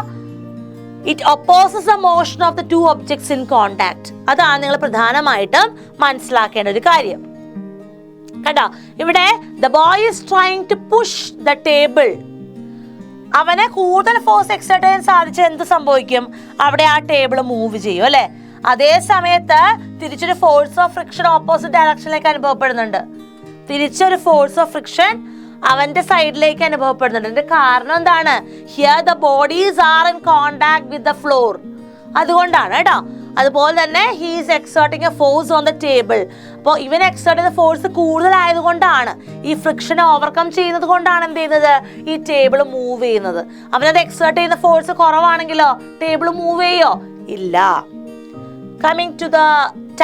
it opposes the motion of the two objects in contact. അതാണ് നിങ്ങൾ പ്രധാനമായിട്ടും മനസ്സിലാക്കേണ്ട ഒരു കാര്യം കേട്ടോ. ഇവിടെ the boy is trying to push the table. അവനെ കൂടുതൽ ഫോഴ്സ് എക്സർട്ട് ചെയ്യാൻ സാധിച്ചാൽ എന്ത് സംഭവിക്കും? അവിടെ ആ ടേബിൾ മൂവ് ചെയ്യും അല്ലെ. അതേ സമയത്ത് തിരിച്ചൊരു ഫോഴ്സ് ഓഫ് ഫ്രിക്ഷൻ ഓപ്പോസിറ്റ് ഡയറക്ഷനിലേക്ക് അനുഭവപ്പെടുന്നുണ്ട്. തിരിച്ചൊരു ഫോഴ്സ് ഓഫ് ഫ്രിക്ഷൻ അവന്റെ സൈഡിലേക്ക് അനുഭവപ്പെടുന്നുണ്ട്. അതിന്റെ കാരണം എന്താണ്? Here the bodies are in contact with the floor. അതുകൊണ്ടാണ് കേട്ടോ. അതുപോലെ തന്നെ he is exerting A force on the table. അപ്പോൾ ഇവൻ എക്സേർട്ട് ചെയ്യുന്ന ഫോഴ്സ് കൂടുതലായതുകൊണ്ടാണ്, ഈ ഫ്രിക്ഷനെ ഓവർകം ചെയ്യുന്നത് കൊണ്ടാണ് എന്ത് ചെയ്യുന്നത്? ഈ ടേബിൾ മൂവ് ചെയ്യുന്നത്. അവനത് എക്സേർട്ട് ചെയ്യുന്ന ഫോഴ്സ് കുറവാണെങ്കിലോ ടേബിൾ മൂവ് ചെയ്യോ? ഇല്ല. Coming to the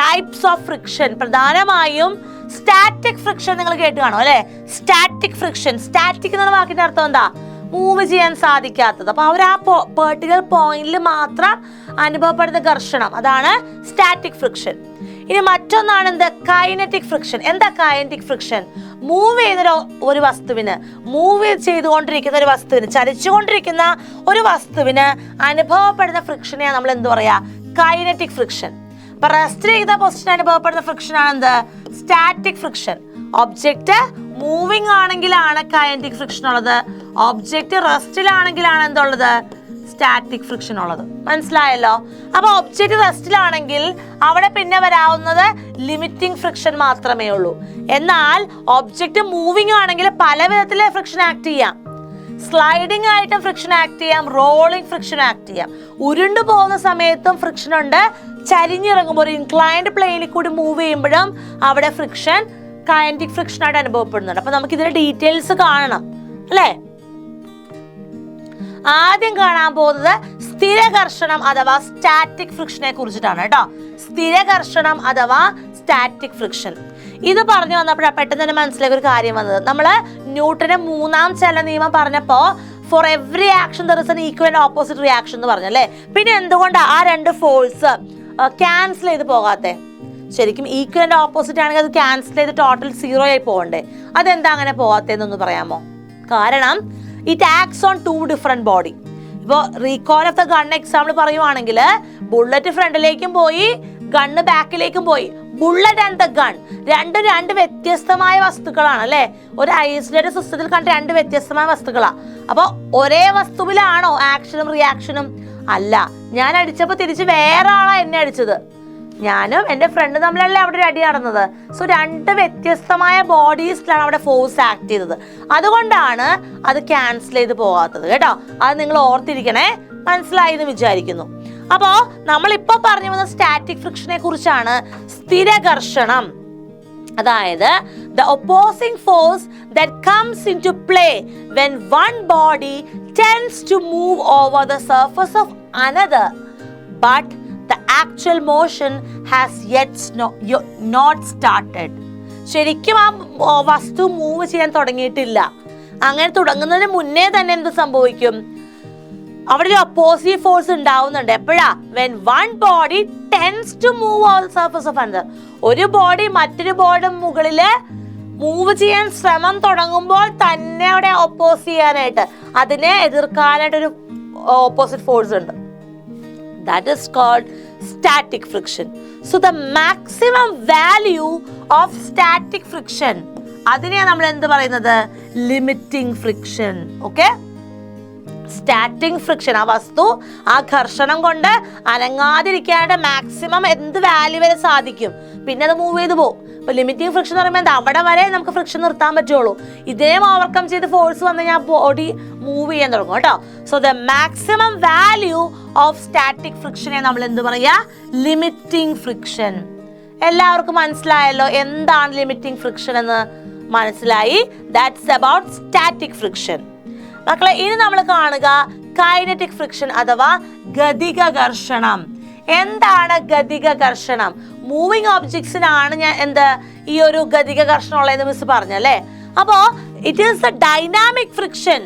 types of friction, പ്രധാനമായും സ്റ്റാറ്റിക് ഫ്രിക്ഷൻ നിങ്ങൾ കേട്ട് കാണും അല്ലെ. സ്റ്റാറ്റിക് ഫ്രിക്ഷൻ, സ്റ്റാറ്റിക് എന്നുള്ള വാക്കിന്റെ അർത്ഥം എന്താ? മൂവ് ചെയ്യാൻ സാധിക്കാത്തത്. അപ്പൊ അവർ ആ പെർട്ടിക്കുലർ പോയിന്റിൽ മാത്രം അനുഭവപ്പെടുന്ന ഘർഷണം, അതാണ് സ്റ്റാറ്റിക് ഫ്രിക്ഷൻ. ഇനി മറ്റൊന്നാണ് എന്ത്? Kinetic friction. എന്താ കൈനറ്റിക് ഫ്രിക്ഷൻ? മൂവ് ചെയ്യുന്ന ഒരു വസ്തുവിന്, ചെയ്തുകൊണ്ടിരിക്കുന്ന ഒരു വസ്തുവിന്, ചലിച്ചുകൊണ്ടിരിക്കുന്ന ഒരു വസ്തുവിന് അനുഭവപ്പെടുന്ന ഫ്രിക്ഷനെയാണ് നമ്മൾ എന്ത് പറയാ? Kinetic friction. അപ്പൊ റെസ്റ്റ് ചെയ്ത പൊസിഷൻ അനുഭവപ്പെടുന്ന ഫ്രിക്ഷൻ ആണ് എന്ത്? Static friction. ഒബ്ജക്റ്റ് മൂവിങ് ആണെങ്കിലാണ് കൈനറ്റിക് ഫ്രിക്ഷൻ ഉള്ളത്, ഒബ്ജക്റ്റ് റെസ്റ്റിലാണെങ്കിലാണ് എന്തുള്ളത്? സ്റ്റാറ്റിക് ഫ്രിക്ഷൻ ഉള്ളത്. മനസ്സിലായല്ലോ? അപ്പൊ ഒബ്ജക്റ്റ് റെസ്റ്റിലാണെങ്കിൽ അവിടെ പിന്നെ വരാവുന്നത് ലിമിറ്റിംഗ് ഫ്രിക്ഷൻ മാത്രമേ ഉള്ളൂ. എന്നാൽ ഒബ്ജക്റ്റ് മൂവിങ് ആണെങ്കിൽ പല വിധത്തിലെ ഫ്രിക്ഷൻ ആക്ട് ചെയ്യാം. സ്ലൈഡിംഗ് ആയിട്ടും ഫ്രിക്ഷൻ ആക്ട് ചെയ്യാം, റോളിംഗ് ഫ്രിക്ഷൻ ആക്ട് ചെയ്യാം. ഉരുണ്ടു പോകുന്ന സമയത്തും ഫ്രിക്ഷൻ ഉണ്ട്, ചരിഞ്ഞിറങ്ങുമ്പോൾ ഒരു ഇൻക്ലൈൻഡ് പ്ലെയിനിൽ കൂടി മൂവ് ചെയ്യുമ്പോഴും അവിടെ ഫ്രിക്ഷൻ കൈനറ്റിക് ഫ്രിക്ഷൻ ആയിട്ട് അനുഭവപ്പെടുന്നുണ്ട്. അപ്പൊ നമുക്ക് ഇതിന്റെ ഡീറ്റെയിൽസ് കാണണം അല്ലേ. ആദ്യം കാണാൻ പോകുന്നത് സ്ഥിരഘർഷണം അഥവാ സ്റ്റാറ്റിക് ഫ്രിക്ഷനെ കുറിച്ചിട്ടാണ് കേട്ടോ. സ്ഥിരഘർഷണം അഥവാ സ്റ്റാറ്റിക് ഫ്രിക്ഷൻ. ഇത് പറഞ്ഞു വന്നപ്പോഴാണ് പെട്ടെന്ന് തന്നെ മനസ്സിലാക്കിയ ഒരു കാര്യം വന്നത്. നമ്മള് ന്യൂട്ടന്റെ മൂന്നാം ചലന നിയമം പറഞ്ഞപ്പോ for every action there is an equal and opposite reaction എന്ന് പറഞ്ഞല്ലേ. പിന്നെ എന്തുകൊണ്ടാണ് ആ രണ്ട് ഫോഴ്സ് ക്യാൻസൽ ചെയ്ത് പോകാത്തെ? ശരിക്കും ഈക്വൽ ആൻഡ് ഓപ്പോസിറ്റ് ആണെങ്കിൽ അത് ക്യാൻസൽ ചെയ്ത് ടോട്ടൽ 0 ആയി പോകണ്ടേ. അതെന്താ അങ്ങനെ പോകാത്തേന്നൊന്ന് പറയാമോ? കാരണം it acts on 2 different body. ഇപ്പോൾ recoil of the gun example പറയുവാണെങ്കിൽ ബുള്ളറ്റ് ഫ്രണ്ടിലേക്കും പോയി ഗണ്ണ് ബാക്കിലേക്കും പോയി. ബുള്ളറ്റ് ആൻഡ് ദ ഗൺ രണ്ട് വ്യത്യസ്തമായ വസ്തുക്കളാണ് അല്ലെ. ഒരു ഐസൊലേറ്റഡ് സിസ്റ്റത്തിൽ കണ്ട രണ്ട് വ്യത്യസ്തമായ വസ്തുക്കളാ. അപ്പൊ ഒരേ വസ്തുവിലാണോ ആക്ഷനും റിയാക്ഷനും? അല്ല. ഞാൻ അടിച്ചപ്പോ തിരിച്ച് വേറെ ആളാ എന്നെ അടിച്ചത്. ഞാനും എന്റെ ഫ്രണ്ട് തമ്മിലല്ലേ അവിടെ ഒരു അടി നടന്നത്. സോ രണ്ട് വ്യത്യസ്തമായ ബോഡീസിലാണ് അവിടെ ഫോഴ്സ് ആക്ട് ചെയ്തത്. അതുകൊണ്ടാണ് അത് ക്യാൻസൽ ചെയ്ത് പോകാത്തത് കേട്ടോ. അത് നിങ്ങൾ ഓർത്തിരിക്കണേ. മനസ്സിലായി എന്ന് വിചാരിക്കുന്നു. അപ്പോ നമ്മളിപ്പോ പറഞ്ഞു വന്ന സ്റ്റാറ്റിക് ഫ്രിക്ഷനെ കുറിച്ചാണ്. സ്ഥിരഘർഷണം അതായത് the opposing force that comes into play when one body tends to move over the surface of another but the actual motion has yet not started. ശരിക്കും ആ വസ്തു മൂവ് ചെയ്യാൻ തുടങ്ങിയിട്ടില്ല. അങ്ങനെ തുടങ്ങുന്നതിന് മുന്നേ തന്നെ എന്ത് സംഭവിക്കും? അവിടെ ഒരു ഒപ്പോസിറ്റ് ഫോഴ്സ് ഉണ്ടാവുന്നുണ്ട്. എപ്പോഴാ? when one body tends to move over the surface of another. ഒരു ബോഡി മറ്റൊരു ബോഡിയുടെ മുകളില് മൂവ് ചെയ്യാൻ ശ്രമം തുടങ്ങുമ്പോൾ തന്നെ അവിടെ ഒപ്പോസ് ചെയ്യാനായിട്ട്, അതിനെ എതിർക്കാനായിട്ടൊരു ഓപ്പോസിറ്റ് ഫോഴ്സ് ഉണ്ട്. That is called static friction. So the maximum value of static friction, അതിനെയാണ് നമ്മൾ എന്ത് പറയുന്നത്? Limiting friction. Okay, static friction, ആ വസ്തു ആ ഘർഷണം കൊണ്ട് അനങ്ങാതിരിക്കാണ്ട് മാക്സിമം എന്ത് വാല്യൂ വരെ സാധിക്കും, പിന്നെ അത് മൂവ് ചെയ്ത് പോകും. ഇപ്പൊ ലിമിറ്റിംഗ് ഫ്രിക്ഷൻ എന്ന് പറയുമ്പോൾ എന്താ, അവിടെ വരെ നമുക്ക് ഫ്രിക്ഷൻ നിർത്താൻ പറ്റുള്ളൂ. ഇതേ ഓവർകം ചെയ്ത് ഫോഴ്സ് വന്നു കഴിഞ്ഞാൽ ബോഡി മൂവ് ചെയ്യാൻ തുടങ്ങും കേട്ടോ. So the maximum value of static ഫ്രിക്ഷനെ നമ്മൾ എന്ത് പറയാ? Limiting friction. എല്ലാവർക്കും മനസ്സിലായല്ലോ എന്താണ് ലിമിറ്റിംഗ് ഫ്രിക്ഷൻ എന്ന്? മനസ്സിലായി. That's about static friction. മക്കളെ, ഇനി നമ്മൾ കാണുക കൈനറ്റിക് ഫ്രിക്ഷൻ അഥവാ ഗതിക ഘർഷണം. എന്താണ് ഗതിക ഘർഷണം? മൂവിങ് ഒബ്ജക്ട്സിനാണ് ഞാൻ ഈ ഒരു ഗതിക ഘർഷണം ഉള്ളതെന്ന് മിസ് പറഞ്ഞല്ലേ. അപ്പോ it is the dynamic friction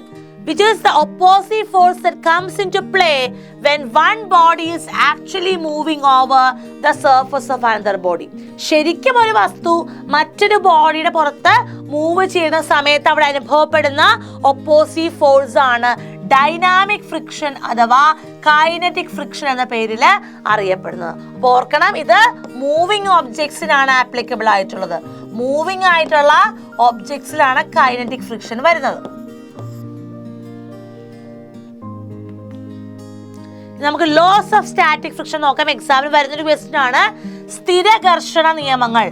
which is the opposite force that comes into play when one body is actually moving over the surface of another body. ശരിക്കും ഒരു വസ്തു മറ്റൊരു ബോഡിയുടെ പുറത്ത് മൂവ് ചെയ്യുന്ന സമയത്ത് അവിടെ അനുഭവപ്പെടുന്ന ഒപ്പോസിറ്റ് ഫോഴ്സ് ആണ് ഡൈനാമിക് ഫ്രിക്ഷൻ അഥവാ കൈനറ്റിക് ഫ്രിക്ഷൻ എന്ന പേരിൽ അറിയപ്പെടുന്നത്. അപ്പോൾ ഓർക്കണം, ഇത് മൂവിങ് ഒബ്ജക്ട്സിനാണ് ആപ്ലിക്കബിൾ ആയിട്ടുള്ളത്. മൂവിങ് ആയിട്ടുള്ള ഒബ്ജക്ട്സിലാണ് കൈനറ്റിക് ഫ്രിക്ഷൻ വരുന്നത്. നമുക്ക് ലോസ് ഓഫ് സ്റ്റാറ്റിക് ഫ്രിക്ഷൻ നോക്കാം. എക്സാമിന് വരുന്നൊരു ക്വസ്റ്റ്യൻ ആണ് സ്ഥിര ഘർഷണ നിയമങ്ങൾ.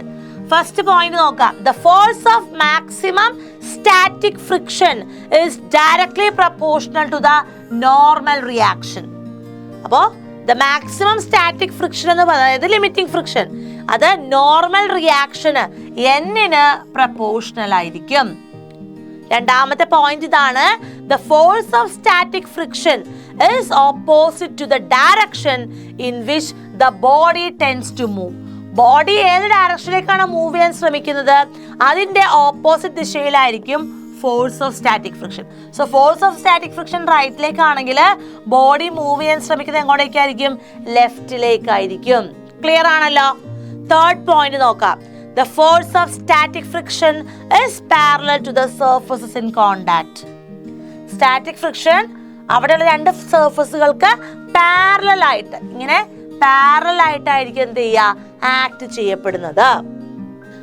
ഫസ്റ്റ് പോയിന്റ് നോക്കാം. The force of maximum static friction is directly proportional to the normal reaction. അപ്പോ ദ മാക്സിമം സ്റ്റാറ്റിക് ഫ്രിക്ഷൻ എന്ന് പറയുന്നത് ലിമിറ്റിംഗ് ഫ്രിക്ഷൻ, അത് നോർമൽ റിയാക്ഷന് n-ന് പ്രൊപ്പോർഷണൽ ആയിരിക്കും. രണ്ടാമത്തെ പോയിന്റ് ഇതാണ്. The force of static friction is opposite to the direction in which the body tends to move. Body ഏത് ഡയറക്ഷനിലേക്കാണ് മൂവ് ചെയ്യാൻ ശ്രമിക്കുന്നത്, അതിന്റെ ഓപ്പോസിറ്റ് ദിശയിലായിരിക്കും force of static friction. So force of static friction റൈറ്റിലേക്കാണെങ്കിൽ ബോഡി മൂവ് ചെയ്യാൻ ശ്രമിക്കുന്നത് എങ്ങോട്ടേക്കായിരിക്കും? ലെഫ്റ്റിലേക്കായിരിക്കും. ക്ലിയർ ആണല്ലോ. തേർഡ് പോയിന്റ് നോക്കാം. The force of static friction is parallel to the surfaces in contact. Static friction അവിടെയുള്ള രണ്ട് സർഫസുകൾക്ക് പാരലൽ ആയിട്ട്, ഇങ്ങനെ പാരലൽ ആയിട്ടായിരിക്കും എന്ത് ചെയ്യുക? ആക്ട് ചെയ്യപ്പെടുന്നത്.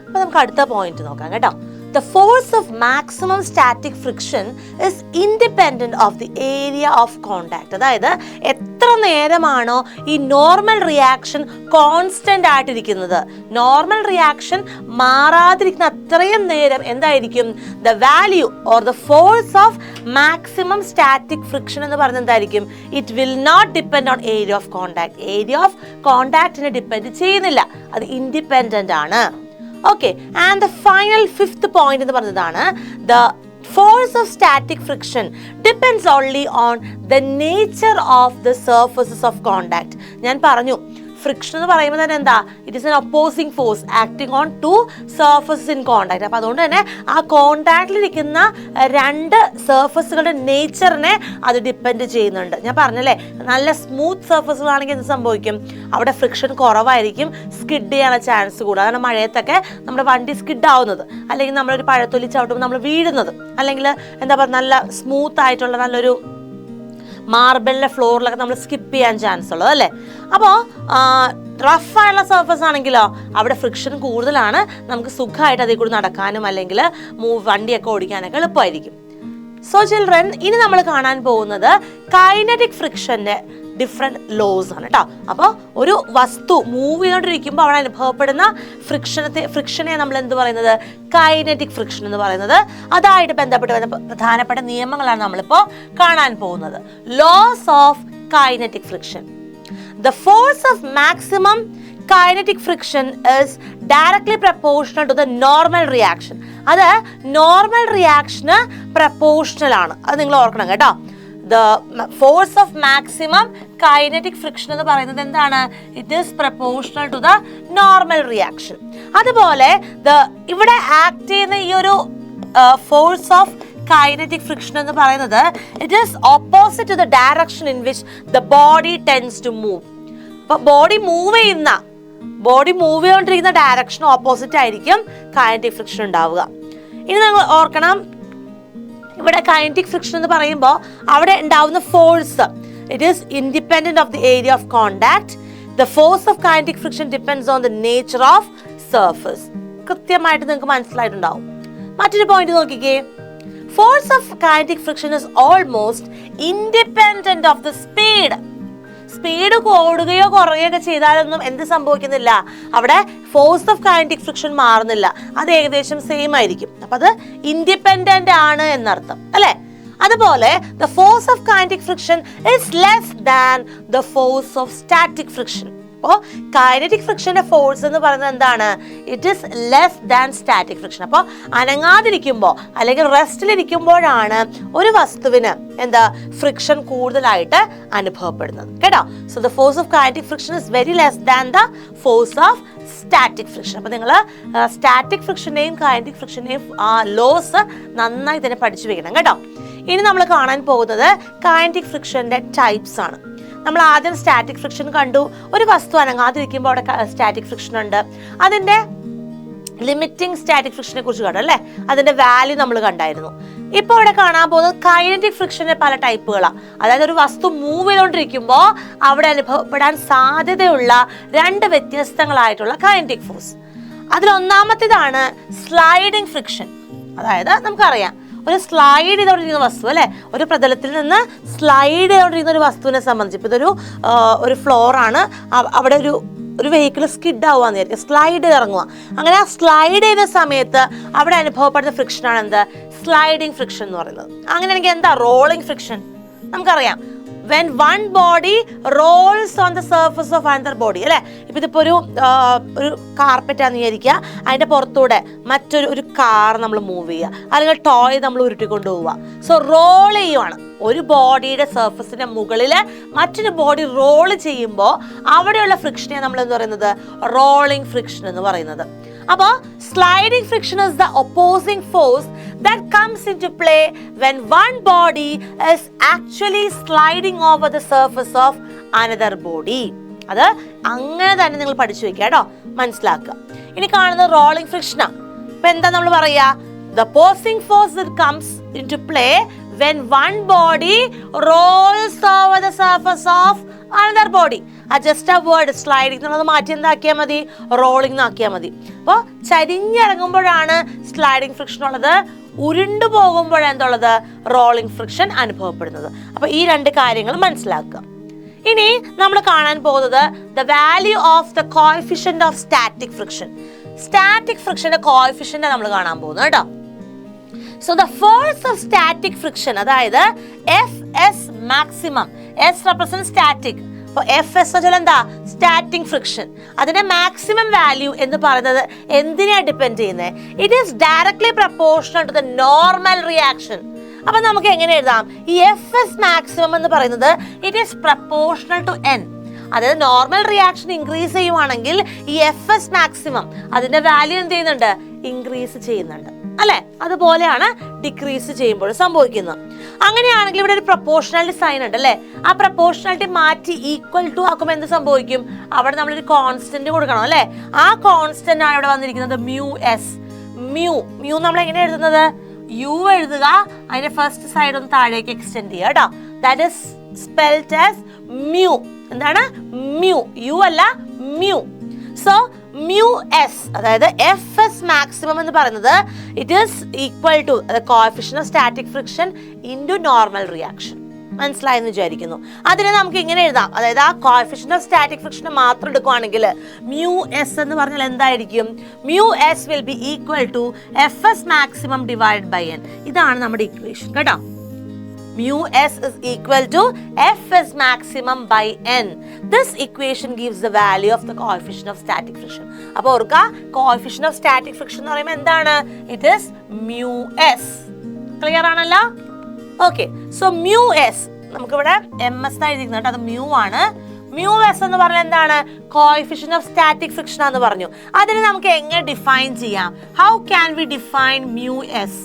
അപ്പൊ നമുക്ക് അടുത്ത പോയിന്റ് നോക്കാം കേട്ടോ. The force of maximum static friction is independent of the area of contact. അതായത് എത്ര നേരമാണോ ഈ നോർമൽ റിയാക്ഷൻ കോൺസ്റ്റന്റ് ആയിട്ടിരിക്കുന്നത്, നോർമൽ റിയാക്ഷൻ മാറാതിരിക്കുന്ന അത്രയും നേരം എന്തായിരിക്കും the value or the force of maximum static friction എന്ന് പറയുന്നത് എന്തായിരിക്കും? It will not depend on area of contact. Area of കോണ്ടാക്ടിനെ ഡിപ്പെൻഡ് ചെയ്യുന്നില്ല, അത് ഇൻഡിപെൻഡന്റ് ആണ്. Okay, and the final fifth point എന്ന് പറഞ്ഞതാണ് the force of static friction depends only on the nature of the surfaces of contact. ഞാൻ പറഞ്ഞു ഫ്രിക്ഷൻ എന്ന് പറയുമ്പോൾ തന്നെ എന്താ? It is an opposing force acting on two surfaces in contact. അപ്പം അതുകൊണ്ട് തന്നെ ആ കോണ്ടാക്റ്റിലിരിക്കുന്ന രണ്ട് സർഫസുകളുടെ നേച്ചറിനെ അത് ഡിപ്പെൻഡ് ചെയ്യുന്നുണ്ട്. ഞാൻ പറഞ്ഞല്ലേ, നല്ല സ്മൂത്ത് സർഫസുകളാണെങ്കിൽ എന്ത് സംഭവിക്കും? അവിടെ ഫ്രിക്ഷൻ കുറവായിരിക്കും, സ്കിഡ് ചെയ്യാനുള്ള ചാൻസ് കൂടും. അതാണ് മഴയത്തൊക്കെ നമ്മുടെ വണ്ടി സ്കിഡ് ആവുന്നത്, അല്ലെങ്കിൽ നമ്മളൊരു പഴത്തൊലി ചവിട്ടുമ്പോൾ നമ്മൾ വീഴുന്നത്, അല്ലെങ്കിൽ എന്താ പറയുക നല്ല സ്മൂത്ത് ആയിട്ടുള്ള നല്ലൊരു മാർബിളിലെ ഫ്ലോറിലൊക്കെ നമ്മൾ സ്കിപ്പ് ചെയ്യാൻ ചാൻസ് ഉള്ളത് അല്ലേ. അപ്പോൾ റഫായുള്ള സർഫസ് ആണെങ്കിലോ അവിടെ ഫ്രിക്ഷൻ കൂടുതലാണ്, നമുക്ക് സുഖമായിട്ട് അതിൽ കൂടി നടക്കാനും അല്ലെങ്കിൽ വണ്ടിയൊക്കെ ഓടിക്കാനൊക്കെ എളുപ്പമായിരിക്കും. സോ ചിൽഡ്രൻ, ഇനി നമ്മൾ കാണാൻ പോകുന്നത് കൈനറ്റിക് ഫ്രിക്ഷന്റെ ഡിഫറെന്റ് ലോസ് ആണ് കേട്ടോ. അപ്പോൾ ഒരു വസ്തു മൂവ് ചെയ്തുകൊണ്ടിരിക്കുമ്പോൾ അവിടെ അനുഭവപ്പെടുന്ന ഫ്രിക്ഷനെ നമ്മൾ എന്ത് പറയുന്നത്? കൈനറ്റിക് ഫ്രിക്ഷൻ എന്ന് പറയുന്നത്. അതായിട്ട് ബന്ധപ്പെട്ട് വരുന്ന പ്രധാനപ്പെട്ട നിയമങ്ങളാണ് നമ്മളിപ്പോൾ കാണാൻ പോകുന്നത്. Laws of kinetic friction. The force of maximum kinetic friction is directly proportional to the normal reaction. അത് നോർമൽ റിയാക്ഷന് പ്രപ്പോർഷണൽ ആണ്, അത് നിങ്ങൾ ഓർക്കണം കേട്ടോ. The force of maximum kinetic friction എന്ന് പറയുന്നത് എന്താണ്? It is proportional to the normal reaction. അതുപോലെ ഇവിടെ ആക്ട് ചെയ്യുന്ന ഈ ഒരു force of kinetic friction എന്ന് പറയുന്നത് it is opposite to the direction in which the body tends to move. അപ്പോൾ ബോഡി മൂവ് ചെയ്യുന്ന ബോഡി മൂവ് ചെയ്തുകൊണ്ടിരിക്കുന്ന ഡയറക്ഷൻ ഓപ്പോസിറ്റ് ആയിരിക്കും കൈനറ്റിക് ഫ്രിക്ഷൻ ഉണ്ടാവുക. ഇനി നമ്മൾ ഓർക്കണം, ഇവിടെ കൈനറ്റിക് ഫ്രിക്ഷൻ എന്ന് പറയുമ്പോൾ അവിടെ ഉണ്ടാവുന്ന force it is independent of the area of contact. The force of kinetic friction depends on the nature of surface. കൃത്യമായിട്ട് നിങ്ങൾക്ക് മനസ്സിലായിട്ടുണ്ടാവും. മറ്റൊരു പോയിന്റ് നോക്കിക്കേ, force of kinetic friction is almost independent of the speed. Speed കൂടുകയോ കുറയുകയോ ചെയ്താലൊന്നും എന്ത് സംഭവിക്കുന്നില്ല, അവിടെ ഫോഴ്സ് ഓഫ് കൈനറ്റിക് ഫ്രിക്ഷൻ മാറുന്നില്ല, അത് ഏകദേശം സെയിം ആയിരിക്കും. അപ്പൊ അത് ഇൻഡിപെൻഡന്റ് ആണ് എന്നർത്ഥം അല്ലെ. അതുപോലെ the force of kinetic friction is less than the force of static friction. അപ്പോൾ കൈനറ്റിക് ഫ്രിക്ഷന്റെ ഫോഴ്സ് എന്ന് പറയുന്നത് എന്താണ്? It is less than static friction. അപ്പോൾ അനങ്ങാതിരിക്കുമ്പോൾ അല്ലെങ്കിൽ റെസ്റ്റിലിരിക്കുമ്പോഴാണ് ഒരു വസ്തുവിന് എന്താ ഫ്രിക്ഷൻ കൂടുതലായിട്ട് അനുഭവപ്പെടുന്നത് കേട്ടോ. So the force of kinetic friction is very less than the force of static friction. അപ്പോൾ നിങ്ങൾ സ്റ്റാറ്റിക് ഫ്രിക്ഷനെയും കൈനറ്റിക് ഫ്രിക്ഷനെയും ലോസ് നന്നായി തന്നെ പഠിച്ചു വെക്കണം കേട്ടോ. ഇനി നമ്മൾ കാണാൻ പോകുന്നത് കൈനറ്റിക് ഫ്രിക്ഷന്റെ ടൈപ്സ് ആണ്. നമ്മൾ ആദ്യം സ്റ്റാറ്റിക് ഫ്രിക്ഷൻ കണ്ടു. ഒരു വസ്തു അനങ്ങാതിരിക്കുമ്പോൾ അവിടെ സ്റ്റാറ്റിക് ഫ്രിക്ഷൻ ഉണ്ട്. അതിന്റെ ലിമിറ്റിംഗ് സ്റ്റാറ്റിക് ഫ്രിക്ഷനെ കുറിച്ച് കണ്ടു അല്ലേ, അതിന്റെ വാല്യൂ നമ്മൾ കണ്ടായിരുന്നു. ഇപ്പോൾ ഇവിടെ കാണാൻ പോകുന്നത് കൈനറ്റിക് ഫ്രിക്ഷന്റെ പല ടൈപ്പുകളാണ്. അതായത് ഒരു വസ്തു മൂവ് ചെയ്തുകൊണ്ടിരിക്കുമ്പോൾ അവിടെ അനുഭവപ്പെടാൻ സാധ്യതയുള്ള രണ്ട് വ്യത്യസ്തങ്ങളായിട്ടുള്ള കൈനറ്റിക് ഫോഴ്സ്. അതിലൊന്നാമത്തേതാണ് സ്ലൈഡിംഗ് ഫ്രിക്ഷൻ. അതായത് നമുക്കറിയാം, ഒരു സ്ലൈഡ് ചെയ്തുകൊണ്ടിരിക്കുന്ന വസ്തു അല്ലെ, ഒരു പ്രതലത്തിൽ നിന്ന് സ്ലൈഡ് ചെയ്തുകൊണ്ടിരിക്കുന്ന ഒരു വസ്തുവിനെ സംബന്ധിച്ച് ഇപ്പൊ ഇതൊരു ഒരു ഫ്ലോർ ആണ്, അവിടെ ഒരു വെഹിക്കിൾ സ്കിഡ് ആവുകയെന്ന് വിചാരിക്കുക, സ്ലൈഡ് ഇറങ്ങുക. അങ്ങനെ ആ സ്ലൈഡ് ചെയ്യുന്ന സമയത്ത് അവിടെ അനുഭവപ്പെടുന്ന ഫ്രിക്ഷൻ ആണ് എന്ത്? സ്ലൈഡിങ് ഫ്രിക്ഷൻ എന്ന് പറയുന്നത്. അങ്ങനെയാണെങ്കിൽ എന്താ റോളിംഗ് ഫ്രിക്ഷൻ? നമുക്കറിയാം, when one body rolls on the surface of another body അല്ലെ. ഇപ്പൊ ഇതിപ്പോ ഒരു കാർപ്പറ്റ് ആണെന്ന് വിചാരിക്കുക, അതിന്റെ പുറത്തൂടെ മറ്റൊരു കാർ നമ്മൾ മൂവ് ചെയ്യുക, അല്ലെങ്കിൽ ടോയ് നമ്മൾ ഉരുട്ടിക്കൊണ്ട് പോവുക. സോ റോൾ ചെയ്യുവാണ്. ഒരു ബോഡിയുടെ സർഫസിന്റെ മുകളിൽ മറ്റൊരു ബോഡി റോൾ ചെയ്യുമ്പോൾ അവിടെയുള്ള ഫ്രിക്ഷനെ നമ്മൾ എന്ന് പറയുന്നത് റോളിംഗ് ഫ്രിക്ഷൻ എന്ന് പറയുന്നത്. അപ്പോൾ sliding friction is the opposing force that comes into play when one body is actually sliding over the surface of another body. അത് അങ്ങനെ തന്നെ നിങ്ങൾ പഠിച്ചു വെക്കുക കേട്ടോ, മനസ്സിലാക്കുക. ഇനി കാണുന്നത് റോളിംഗ് ഫ്രിക്ഷനാണ്. ഇപ്പൊ എന്താ നമ്മൾ പറയാ? The opposing force that comes into play when one body rolls over the surface of another body. Just ആ വേർഡ് സ്ലൈഡിംഗ് എന്നുള്ളത് മാറ്റി എന്താക്കിയാൽ മതി? റോളിംഗ് എന്നാക്കിയാൽ മതി. അപ്പോൾ ചരിഞ്ഞിറങ്ങുമ്പോഴാണ് സ്ലൈഡിംഗ് ഫ്രിക്ഷൻ ഉള്ളത്, ഉരുണ്ടു പോകുമ്പോഴെന്തുള്ളത്? റോളിംഗ് ഫ്രിക്ഷൻ അനുഭവപ്പെടുന്നത്. അപ്പൊ ഈ രണ്ട് കാര്യങ്ങൾ മനസ്സിലാക്കുക. ഇനി നമ്മൾ കാണാൻ പോകുന്നത് the value of the coefficient of static friction. Static ഫ്രിക്ഷന്റെ കോഎഫിഷ്യന്റ് നമ്മൾ കാണാൻ പോകുന്നത് കേട്ടോ. So the force of static friction, അതായത് Fs maximum, S represent static, അപ്പോൾ Fs വെച്ചാൽ എന്താ? Static friction. അതിന്റെ മാക്സിമം വാല്യൂ എന്ന് പറയുന്നത് എന്തിനെയാണ് ഡിപ്പെൻഡ് ചെയ്യുന്നത്? It is directly proportional to the normal reaction. അപ്പൊ നമുക്ക് എങ്ങനെ എഴുതാം? ഈ Fs മാക്സിമം എന്ന് പറയുന്നത് it is proportional to n. അതായത് നോർമൽ റിയാക്ഷൻ ഇൻക്രീസ് ചെയ്യുവാണെങ്കിൽ ഈ Fs മാക്സിമം അതിന്റെ വാല്യൂ എന്ത് ചെയ്യുന്നുണ്ട്? ഇൻക്രീസ് ചെയ്യുന്നുണ്ട് അല്ലെ. അതുപോലെയാണ് ഡിക്രീസ് ചെയ്യുമ്പോൾ സംഭവിക്കുന്നത്. അങ്ങനെയാണെങ്കിൽ ഇവിടെ ഒരു പ്രപ്പോർഷണാലിറ്റി സൈൻ ഉണ്ട് അല്ലെ. ആ പ്രപ്പോർഷണാലിറ്റി മാറ്റി ഈക്വൽ ടു ആക്കുമ്പോൾ എന്ത് സംഭവിക്കും? അവിടെ നമ്മളൊരു കോൺസ്റ്റന്റ് കൊടുക്കണം അല്ലെ. ആ കോൺസ്റ്റന്റ് ആണ് ഇവിടെ വന്നിരിക്കുന്നത് മ്യൂ എസ്. മ്യൂ നമ്മൾ എങ്ങനെ എഴുതുന്നത്? യു എഴുതുക, അതിന്റെ ഫസ്റ്റ് സൈഡ് ഒന്ന് താഴേക്ക് എക്സ്റ്റെൻഡ് ചെയ്യുക കേട്ടോ. That is spelled as mu. എന്താണ്? മ്യൂ, യു അല്ല, മ്യൂ. സോ മ്യൂ എസ്, അതായത് Fs മാക്സിമം എന്ന് പറയുന്നത് it is equal to coefficient of static friction into normal reaction. മനസ്സിലായെന്ന് വിചാരിക്കുന്നു. അതിനെ നമുക്ക് ഇങ്ങനെ എഴുതാം, അതായത് ആ കോഎഫിഷ്യന്റ് ഓഫ് സ്റ്റാറ്റിക് ഫ്രിക്ഷൻ മാത്രം എടുക്കുവാണെങ്കിൽ മ്യൂ എസ് എന്ന് പറഞ്ഞാൽ എന്തായിരിക്കും? Mu S will be equal to Fs maximum divide by n. ഇതാണ് നമ്മുടെ ഇക്വേഷൻ കേട്ടോ. mu s is equal to Fs maximum by n. This equation gives the value of the coefficient of static friction. അപ്പോൾ ഓർക്കുക, coefficient of static friction എന്ന് പറയുമ്പോൾ എന്താണ്? It is mu s. Clear ആണല്ലോ? ഓക്കെ. സോ mu s നമുക്കിവിടെ ms എഴുതിയിരുന്നത് അത് mu ആണ്. mu s എന്ന് പറഞ്ഞാൽ എന്താണ്? coefficient of static friction ആണെന്ന് പറഞ്ഞു. അതിനെ നമുക്ക് എങ്ങനെ ഡിഫൈൻ ചെയ്യാം? How can we define mu s?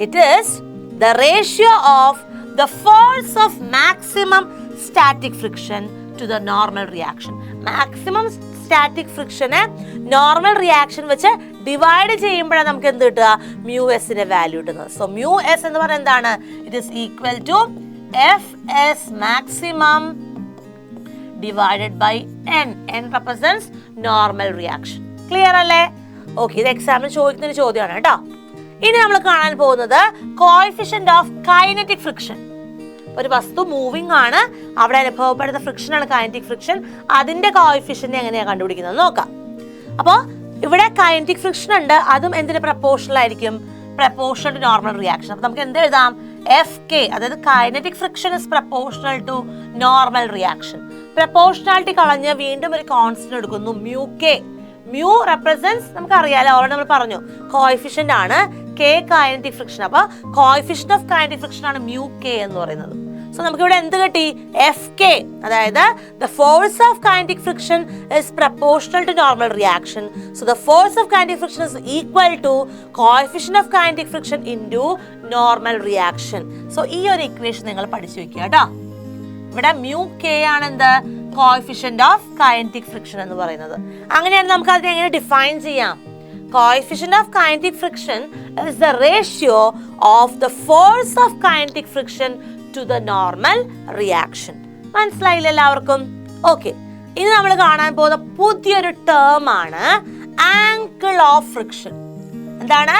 It is the ratio of the force of maximum static friction to the normal reaction. Maximum static ഫ്രിക്ഷനെ നോർമൽ റിയാക്ഷൻ വെച്ച് ഡിവൈഡ് ചെയ്യുമ്പോഴാണ് നമുക്ക് എന്ത് കിട്ടുക, മ്യൂ എസിന്റെ വാല്യൂ കിട്ടുന്നത്. സോ മ്യൂ എസ് എന്ന് പറയുന്നത് എന്താണ്? It is equal to Fs maximum divided by n. n represents normal reaction. Clear അല്ലേ? ഓക്കെ, ഇത് എക്സാമിന് ചോദിക്കുന്ന ചോദ്യമാണ് കേട്ടോ. ഇനി നമ്മൾ കാണാൻ പോകുന്നത് കോഎഫിഷ്യന്റ് ഓഫ് കൈനറ്റിക് ഫ്രിക്ഷൻ. ഒരു വസ്തു മൂവിംഗ് ആണ്, അവിടെ അനുഭവപ്പെടുന്ന ഫ്രിക്ഷൻ ആണ് കൈനറ്റിക് ഫ്രിക്ഷൻ. അതിന്റെ കോഎഫിഷ്യന്റ് എങ്ങനെയാണ് കണ്ടുപിടിക്കുന്നത് നോക്കാം. അപ്പോൾ ഇവിടെ കൈനറ്റിക് ഫ്രിക്ഷൻ ഉണ്ട്, അതും എന്തിന് പ്രപ്പോർഷണൽ ആയിരിക്കും? Proportional to normal reaction. അപ്പോൾ നമുക്ക് എന്ത് എഴുതാം? FK, അതായത് kinetic friction is proportional to normal reaction. Proportionality കളഞ്ഞ് വീണ്ടും ഒരു കോൺസ്റ്റന്റ് എടുക്കുന്നു, മ്യൂ കെ. മ്യൂ റെപ്രസെന്റ്സ് നമുക്കറിയാലോ, ഓൾറെഡി നമ്മൾ പറഞ്ഞു, കോഎഫിഷ്യന്റ് ആണ്. K kinetic friction. അപ്പോൾ കോഎഫിഷ്യന്റ് ഓഫ് കൈനറ്റിക് ഫ്രിക്ഷൻ ആണ് മ്യൂ കെ എന്ന് പറയുന്നത്. സോ നമുക്ക് ഇവിടെ എന്ത് കിട്ടി? FK, അതായത് the force of kinetic friction is proportional to normal reaction. So the force of kinetic friction is equal to coefficient of kinetic friction into normal reaction. So ഈ ഒരു ഇക്വേഷൻ നിങ്ങൾ പഠിച്ചു വെക്കുക കേട്ടോ. ഇവിടെ മ്യൂ കെ ആണ് എന്ത്? കോഎഫിഷ്യന്റ് ഓഫ് കൈനറ്റിക് ഫ്രിക്ഷൻ എന്ന് പറയുന്നത്. അങ്ങനെയാണ് നമുക്ക് അതിനെ എങ്ങനെ ഡിഫൈൻ ചെയ്യാം? Coefficient of kinetic friction is the ratio of the force of kinetic friction to the normal reaction. മനസ്സിലായില്ല എല്ലാവർക്കും? ഓക്കെ, ഇനി നമ്മൾ കാണാൻ പോകുന്ന പുതിയൊരു ടേം ആണ് ആംഗിൾ ഓഫ് ഫ്രിക്ഷൻ. എന്താണ്?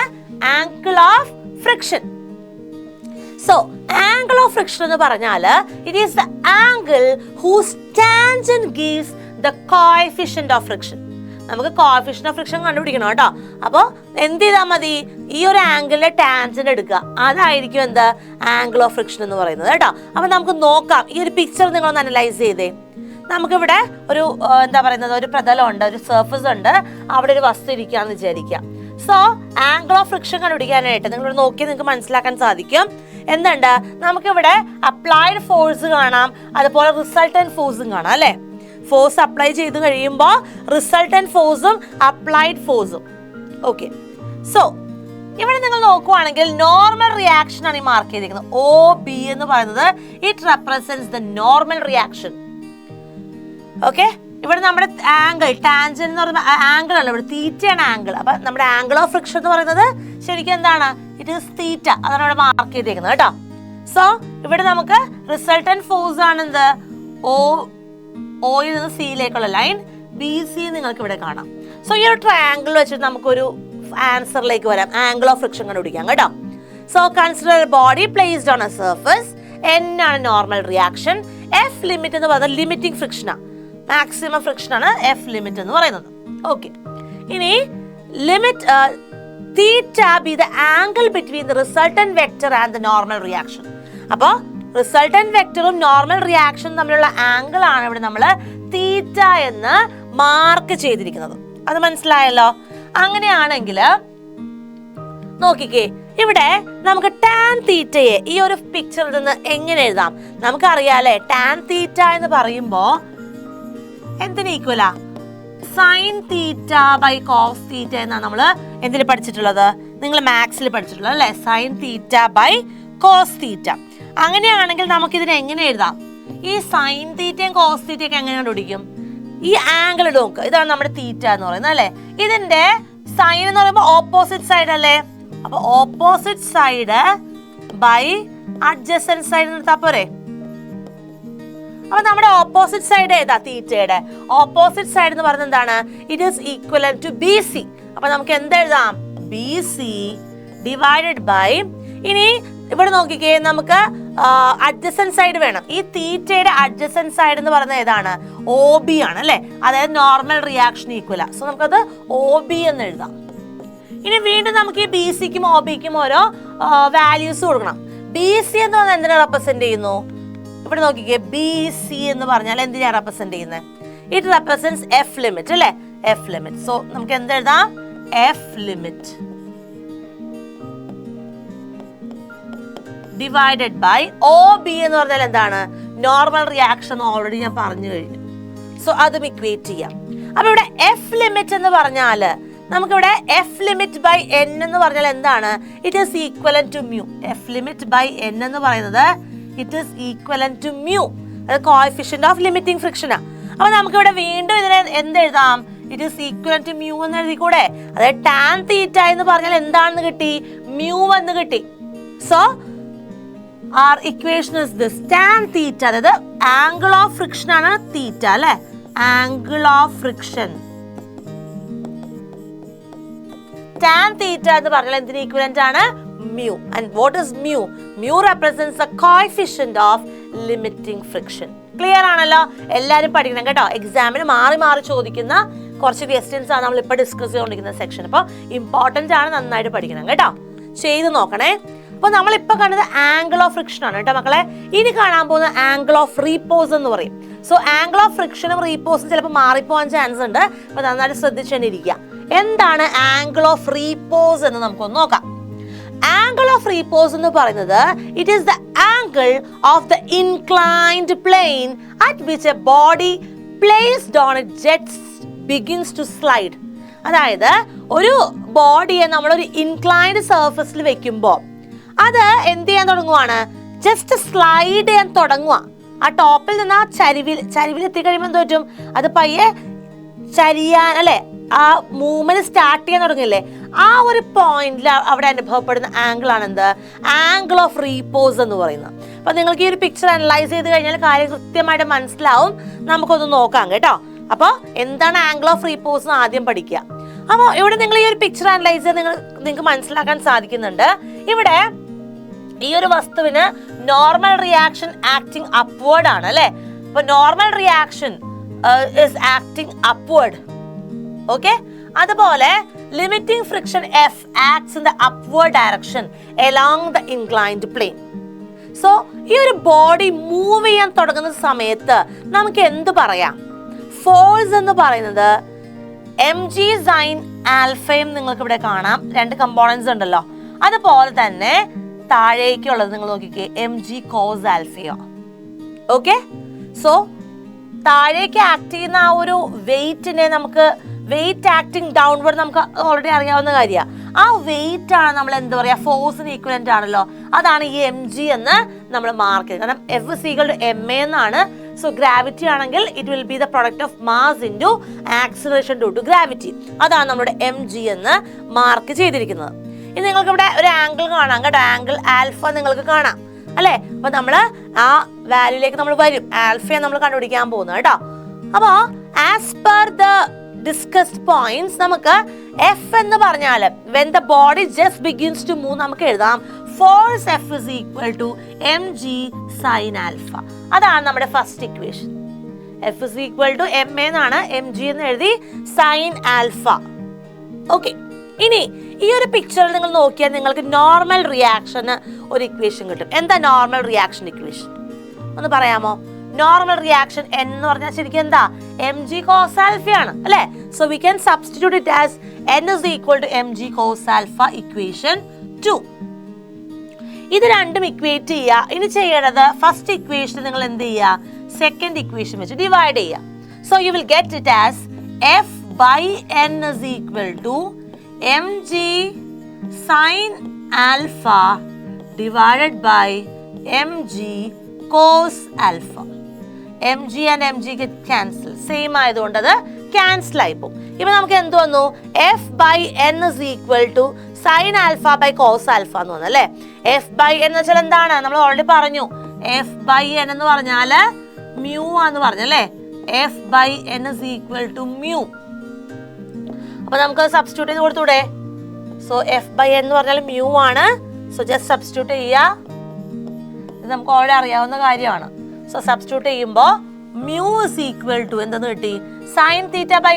Angle of friction. So angle of friction എന്ന് പറഞ്ഞാൽ it is the angle whose tangent gives the coefficient of friction. നമുക്ക് കോഎഫിഷ്യന്റ് ഓഫ് ഫ്രിക്ഷൻ കണ്ടുപിടിക്കണം കേട്ടോ. അപ്പോൾ എന്ത് ചെയ്താൽ മതി? ഈ ഒരു ആംഗിളിലെ ടാൻജന്റ് എടുക്കുക, അതായിരിക്കും എന്ത്? ആംഗിൾ ഓഫ് ഫ്രിക്ഷൻ എന്ന് പറയുന്നത് കേട്ടോ. അപ്പോൾ നമുക്ക് നോക്കാം. ഈ ഒരു പിക്ചർ നിങ്ങളൊന്ന് അനലൈസ് ചെയ്തേ. നമുക്കിവിടെ ഒരു എന്താ പറയുന്നത്, ഒരു പ്രതലം ഉണ്ട്, ഒരു സർഫസ് ഉണ്ട്, അവിടെ ഒരു വസ്തു ഇരിക്കുകയാണെന്ന് വിചാരിക്കാം. സോ ആംഗിൾ ഓഫ് ഫ്രിക്ഷൻ കണ്ടുപിടിക്കാനായിട്ട് നിങ്ങൾ നോക്കി നിങ്ങൾക്ക് മനസ്സിലാക്കാൻ സാധിക്കും. എന്തുണ്ട്? നമുക്കിവിടെ അപ്ലൈഡ് ഫോഴ്സ് കാണാം, അതുപോലെ റിസൾട്ടന്റ് ഫോഴ്സും കാണാം അല്ലേ? ഫോഴ്സ് അപ്ലൈ ചെയ്ത് കഴിയുമ്പോൾ റിസൾട്ടന്റ് ഫോഴ്സും അപ്ലൈഡ് ഫോഴ്സും. ഓക്കെ, സോ ഇവിടെ നിങ്ങൾ നോക്കുവാണെങ്കിൽ നോർമൽ റിയാക്ഷൻ ആണ് ഈ മാർക്ക് ചെയ്തിരിക്കുന്നത്. OB എന്ന് പറയുന്നത് it represents the normal reaction. Okay, ഇവിടെ നമ്മുടെ ആംഗിൾ ടാൻജന്റ് എന്ന് പറയുന്ന ആംഗിൾ ആണ്, ഇവിടെ തീറ്റയാണ് ആംഗിൾ. അപ്പൊ നമ്മുടെ ആംഗിൾ ഓഫ് ഫ്രിക്ഷൻ എന്ന് പറയുന്നത് ശരിക്കും എന്താണ്? ഇറ്റ് ഈസ് തീറ്റ. അതാണ് ഇവിടെ മാർക്ക് ചെയ്തേക്കുന്നത് കേട്ടോ. സോ ഇവിടെ നമുക്ക് റിസൾട്ടന്റ് ഫോഴ്സ് ആണ് എന്ത്? ഓയിൽ നിന്ന് സിയിലേക്കുള്ള ലൈൻ BC നിങ്ങൾക്ക് ഇവിടെ കാണാം. സോ ഈ ഒരു ട്രയാംഗിൾ വെച്ചിട്ട് നമുക്കൊരു ആൻസറിലേക്ക് വരാം, ആംഗിൾ ഓഫ് ഫ്രിക്ഷൻ കണ്ടുപിടിക്കാം കേട്ടോ. So consider body placed on A surface. N ആണ് നോർമൽ റിയാക്ഷൻ. F ലിമിറ്റ് എന്ന് പറയുന്നത് ലിമിറ്റിംഗ് ഫ്രിക്ഷനാണ്, മാക്സിമം ഫ്രിക്ഷൻ ആണ് F ലിമിറ്റ് എന്ന് പറയുന്നത്. ഓക്കെ, ഇനി limit theta B the angle between the resultant vector and the normal reaction. അപ്പോൾ റിസൾട്ടന്റ് വെക്ടറും നോർമൽ റിയാക്ഷനും തമ്മിലുള്ള ആംഗിൾ ആണ് ഇവിടെ നമ്മൾ തീറ്റ എന്ന് മാർക്ക് ചെയ്തിരിക്കുന്നത്. അത് മനസ്സിലായല്ലോ? അങ്ങനെയാണെങ്കിൽ നോക്കിക്കേ, ഇവിടെ നമുക്ക് ടാൻ തീറ്റയെ ഈ ഒരു പിക്ചറിൽ നിന്ന് എങ്ങനെ എഴുതാം? നമുക്കറിയാലേ, ടാൻ തീറ്റ എന്ന് പറയുമ്പോ എന്തിന് ഈക്വലാ? Sine theta by cos theta എന്നാണ് നമ്മൾ എന്തിൽ പഠിച്ചിട്ടുള്ളത്? നിങ്ങൾ മാത്സിൽ പഠിച്ചിട്ടുള്ളത് അല്ലെ? Sine theta by cos theta. അങ്ങനെയാണെങ്കിൽ നമുക്ക് ഇതിനെ എങ്ങനെ എഴുതാം? ഈ സൈൻ തീറ്റയും കോസ് തീറ്റയൊക്കെ എങ്ങനെ കണ്ടുപിടിക്കും? ഈ ആംഗിൾ നോക്കുക, ഇതാണ് നമ്മുടെ തീറ്റ എന്ന് പറയുന്നത് അല്ലെ? ഇതിന്റെ സൈൻ എന്ന് പറയുമ്പോൾ ഓപ്പോസിറ്റ് സൈഡ് അല്ലേ? അപ്പൊ opposite side by adjacent side എടുത്താ പോരെ? അപ്പൊ നമ്മുടെ ഓപ്പോസിറ്റ് സൈഡ് ഏതാ? തീറ്റയുടെ ഓപ്പോസിറ്റ് സൈഡ് എന്ന് പറയുന്നത് എന്താണ്? It is equivalent to BC. അപ്പൊ നമുക്ക് എന്തെഴുതാം? BC ഡിവൈഡഡ് ബൈ, ഇനി ഇവിടെ നോക്കിക്കേ, നമുക്ക് അഡ്ജസന്റ് സൈഡ് വേണം. ഈ തീറ്റയുടെ അഡ്ജസന്റ് സൈഡ് എന്ന് പറയുന്നത് ഏതാണ്? OB ആണ് അല്ലെ? അതായത് നോർമൽ റിയാക്ഷൻ ഈക്വല. സോ നമുക്കത് OB എന്ന് എഴുതാം. ഇനി വീണ്ടും നമുക്ക് ഈ BCക്കും OBക്കും ഓരോ വാല്യൂസ് കൊടുക്കണം. BC എന്ന് പറഞ്ഞാൽ എന്തിനാ റെപ്രസെന്റ് ചെയ്യുന്നു? ഇവിടെ നോക്കിക്കേ, BC എന്ന് പറഞ്ഞാൽ എന്തിനാ റെപ്രസെന്റ് ചെയ്യുന്നത്? ഇറ്റ് റെപ്രസെന്റ്സ് F ലിമിറ്റ് അല്ലെ? F limit. സോ നമുക്ക് എന്തെഴുതാം? F limit divided by OB എന്ന് പറഞ്ഞാൽ എന്താണ്? നോർമൽ റിയാക്ഷൻ ഓൾറെഡി ഞാൻ പറഞ്ഞു കഴിഞ്ഞു. സോ അതും ഇക്വേറ്റ് ചെയ്യാം. അപ്പൊ ഇവിടെ F ലിമിറ്റ് എന്ന് പറഞ്ഞാൽ നമുക്കിവിടെ F ലിമിറ്റ് ബൈ N എന്ന് പറഞ്ഞാൽ എന്താണ്? It is equivalent to mu. F limit by N എന്ന് പറയുന്നത് it is equivalent to mu. അത് കോഎഫിഷ്യന്റ് ഓഫ് ലിമിറ്റിംഗ് ഫ്രിക്ഷനാ. അപ്പൊ നമുക്കിവിടെ വീണ്ടും ഇതിനെ എന്തെഴുതാം? It is equal to mu എന്ന് എഴുതി കൂടെ? അതായത് ടാൻ തീറ്റ എന്ന് പറഞ്ഞാൽ എന്താണെന്ന് കിട്ടി? മ്യൂ എന്ന് കിട്ടി. So our equation is this. Tan theta, അതായത് angle of friction ആണ് തീറ്റ അല്ലേ? Angle of friction. Tan theta എന്ന് പറഞ്ഞാൽ എന്തിന് equivalent ആണ്? Mu. And what is mu? Mu represents the coefficient of limiting friction. Clear ആണല്ലോ? എല്ലാവരും പഠിക്കണം കേട്ടോ. എക്സാമിന് മാറി മാറി ചോദിക്കുന്ന കുറച്ച് ക്വസ്റ്റ്യൻസ് ആണ് നമ്മൾ ഇപ്പോൾ ഡിസ്കസ് ചെയ്തുകൊണ്ടിരിക്കുന്ന സെക്ഷൻ. അപ്പോൾ ഇമ്പോർട്ടൻ്റ് ആണ്, നന്നായിട്ട് പഠിക്കണം കേട്ടോ. ചെയ്ത് നോക്കണേ. അപ്പോൾ നമ്മളിപ്പോൾ കണ്ടത് ആംഗിൾ ഓഫ് ഫ്രിക്ഷൻ ആണ് കേട്ടോ മക്കളെ. ഇനി കാണാൻ പോകുന്ന ആംഗിൾ ഓഫ് റീപോസ് എന്ന് പറയും. സോ ആംഗിൾ ഓഫ് ഫ്രിക്ഷനും റീപോസും ചിലപ്പോൾ മാറിപ്പോകാൻ ചാൻസ് ഉണ്ട്. അപ്പോൾ നന്നായിട്ട് ശ്രദ്ധിച്ചുകൊണ്ടിരിക്കുക. എന്താണ് ആംഗിൾ ഓഫ് റീപോസ് എന്ന് നമുക്കൊന്ന് നോക്കാം. ആംഗിൾ ഓഫ് റീപോസ് എന്ന് പറയുന്നത് it is the angle of the inclined plane at which a body placed on it gets begins to slide. അതായത് ഒരു ബോഡിയെ നമ്മളൊരു ഇൻക്ലൈൻഡ് സർഫസിൽ വെക്കുമ്പോൾ അത് എന്ത് ചെയ്യാൻ തുടങ്ങുവാണ്? ജസ്റ്റ് സ്ലൈഡ് ചെയ്യാൻ തുടങ്ങുക. ആ ടോപ്പിൽ നിന്ന് ആ ചരിവിൽ എത്തിക്കഴിയുമ്പോൾ എന്ത് പറ്റും? അത് പയ്യെ ചരിയാൻ അല്ലെ, ആ മൂവ്മെന്റ് സ്റ്റാർട്ട് ചെയ്യാൻ തുടങ്ങില്ലേ? ആ ഒരു പോയിന്റിൽ അവിടെ അനുഭവപ്പെടുന്ന ആംഗിൾ ആണ് എന്ത്? ആംഗിൾ ഓഫ് റീപോസ് എന്ന് പറയുന്നത്. അപ്പൊ നിങ്ങൾക്ക് ഈ ഒരു പിക്ചർ അനലൈസ് ചെയ്ത് കഴിഞ്ഞാൽ കാര്യം കൃത്യമായിട്ട് മനസ്സിലാവും. നമുക്കൊന്ന് നോക്കാം കേട്ടോ. അപ്പോൾ എന്താണ് ആംഗിൾ ഓഫ് റീപോസ് എന്ന് ആദ്യം പഠിക്കുക. അപ്പോൾ ഇവിടെ നിങ്ങൾ ഈ ഒരു പിക്ചർ അനലൈസ് ചെയ്ത് നിങ്ങൾക്ക് മനസ്സിലാക്കാൻ സാധിക്കുന്നുണ്ട്. ഇവിടെ ഈ ഒരു വസ്തുവിന് നോർമൽ റിയാക്ഷൻ ആക്ടിങ് അപ്വേർഡ് ആണ് അല്ലെ? അപ്പൊ normal reaction is acting upward. Okay, അതുപോലെ limiting friction F acts in the upward direction along the inclined plane. So ഈ ഒരു ബോഡി മൂവ് ചെയ്യാൻ തുടങ്ങുന്ന സമയത്ത് നമുക്ക് എന്ത് പറയാം? ഫോഴ്സ് എന്ന് പറയുന്നത് mg sin ആൽഫയും നിങ്ങൾക്ക് ഇവിടെ കാണാം. രണ്ട് കമ്പോണൻസ് ഉണ്ടല്ലോ. അതുപോലെ തന്നെ താഴേക്കുള്ളത് നിങ്ങൾ നോക്കിക്കേ, mg cos ആൽഫയോ. ഓക്കെ, സോ താഴേക്ക് ആക്ട് ചെയ്യുന്ന ആ ഒരു വെയിറ്റിനെ നമുക്ക് വെയിറ്റ് ആക്ടിങ് ഡൗൺവേർഡ് നമുക്ക് ഓൾറെഡി അറിയാവുന്ന കാര്യമാണ്. ആ വെയിറ്റ് ആണ് നമ്മൾ എന്താ പറയുക, ഫോഴ്സിന് ഈക്വലന്റ് ആണല്ലോ. അതാണ് ഈ mg എന്ന് നമ്മൾ മാർക്ക് ചെയ്യുന്നത്. കാരണം F is equal to ma എന്നാണ്. സോ ഗ്രാവിറ്റി ആണെങ്കിൽ it will be the product of mass into acceleration due to gravity. അതാണ് നമ്മുടെ mg എന്ന് മാർക്ക് ചെയ്തിരിക്കുന്നത്. ഇനി നിങ്ങൾക്ക് ഇവിടെ ഒരു ആംഗിൾ കാണാം കേട്ടോ. ആംഗിൾ ആൽഫ നിങ്ങൾക്ക് കാണാം അല്ലേ? അപ്പൊ നമ്മൾ ആ വാല്യൂലേക്ക് നമ്മൾ വരും. ആൽഫയെ നമ്മൾ കണ്ടുപിടിക്കാൻ പോകുന്നത് കേട്ടോ. അപ്പോ as per the discussed points നമുക്ക് എഫ് എന്ന് പറഞ്ഞാൽ when the body just begins to move നമുക്ക് എഴുതാം force F is equal to mg sin alpha. അതാണ് നമ്മുടെ first equation. F is equal to ma എന്നാണ്, mg എന്ന് എഴുതി sin alpha. ഓക്കെ, ഇനി ഈ ഒരു പിക്ചറിൽ നിങ്ങൾ നോക്കിയാൽ നിങ്ങൾക്ക് നോർമൽ റിയാക്ഷന് ഒരു ഇക്വേഷൻ കിട്ടും. എന്താ നോർമൽ റിയാക്ഷൻ ഇക്വേഷൻ ഒന്ന് പറയാമോ? നോർമൽ റിയാക്ഷൻ എന്ന് പറഞ്ഞാൽ ശരിക്കും എന്താ? mg cos alpha ആണ് അല്ലേ? So we can substitute it as n is equal to mg cos alpha equation 2. ഇത് രണ്ടും ഇക്വേറ്റ് ചെയ്യുക. ഇനി ചെയ്യേണ്ടത് ഫസ്റ്റ് ഇക്വേഷൻ നിങ്ങൾ എന്ത് ചെയ്യുക? സെക്കൻഡ് ഇക്വേഷൻ വെച്ച് ഡിവൈഡ് ചെയ്യുക. So you will get it as f by n is equal to mg sin alpha divided by mg cos alpha. mg and mg get cancel. Same ആയതുകൊണ്ട് അത് ക്യാൻസൽ ആയി പോകും. ഇപ്പൊ നമുക്ക് എന്ത് വന്നു? f by n is equal to sin alpha by cos alpha എന്ന് വന്നു അല്ലേ? f by n എന്ന് വെച്ചാൽ എന്താണ്? നമ്മൾ ഓൾറെഡി പറഞ്ഞു. f by n എന്ന് പറഞ്ഞാൽ mu ആന്ന് പറഞ്ഞല്ലേ? f by n is equal to mu. അപ്പൊ നമുക്ക് സബ്സ്റ്റിറ്റ്യൂട്ട് ചെയ്ത് കൊടുത്തൂടെ? സോ f by n എന്ന് പറഞ്ഞാൽ mu ആണ്. സോ ജസ്റ്റ് സബ്സ്റ്റിറ്റ്യൂട്ട് ചെയ്യുക. ഇത് നമുക്ക് ഓൾറെഡി അറിയാവുന്ന കാര്യമാണ്. സോ സബ്സ്റ്റിറ്റ്യൂട്ട് ചെയ്യുമ്പോൾ mu is equal to എന്തെന്ന് കിട്ടി? sin theta by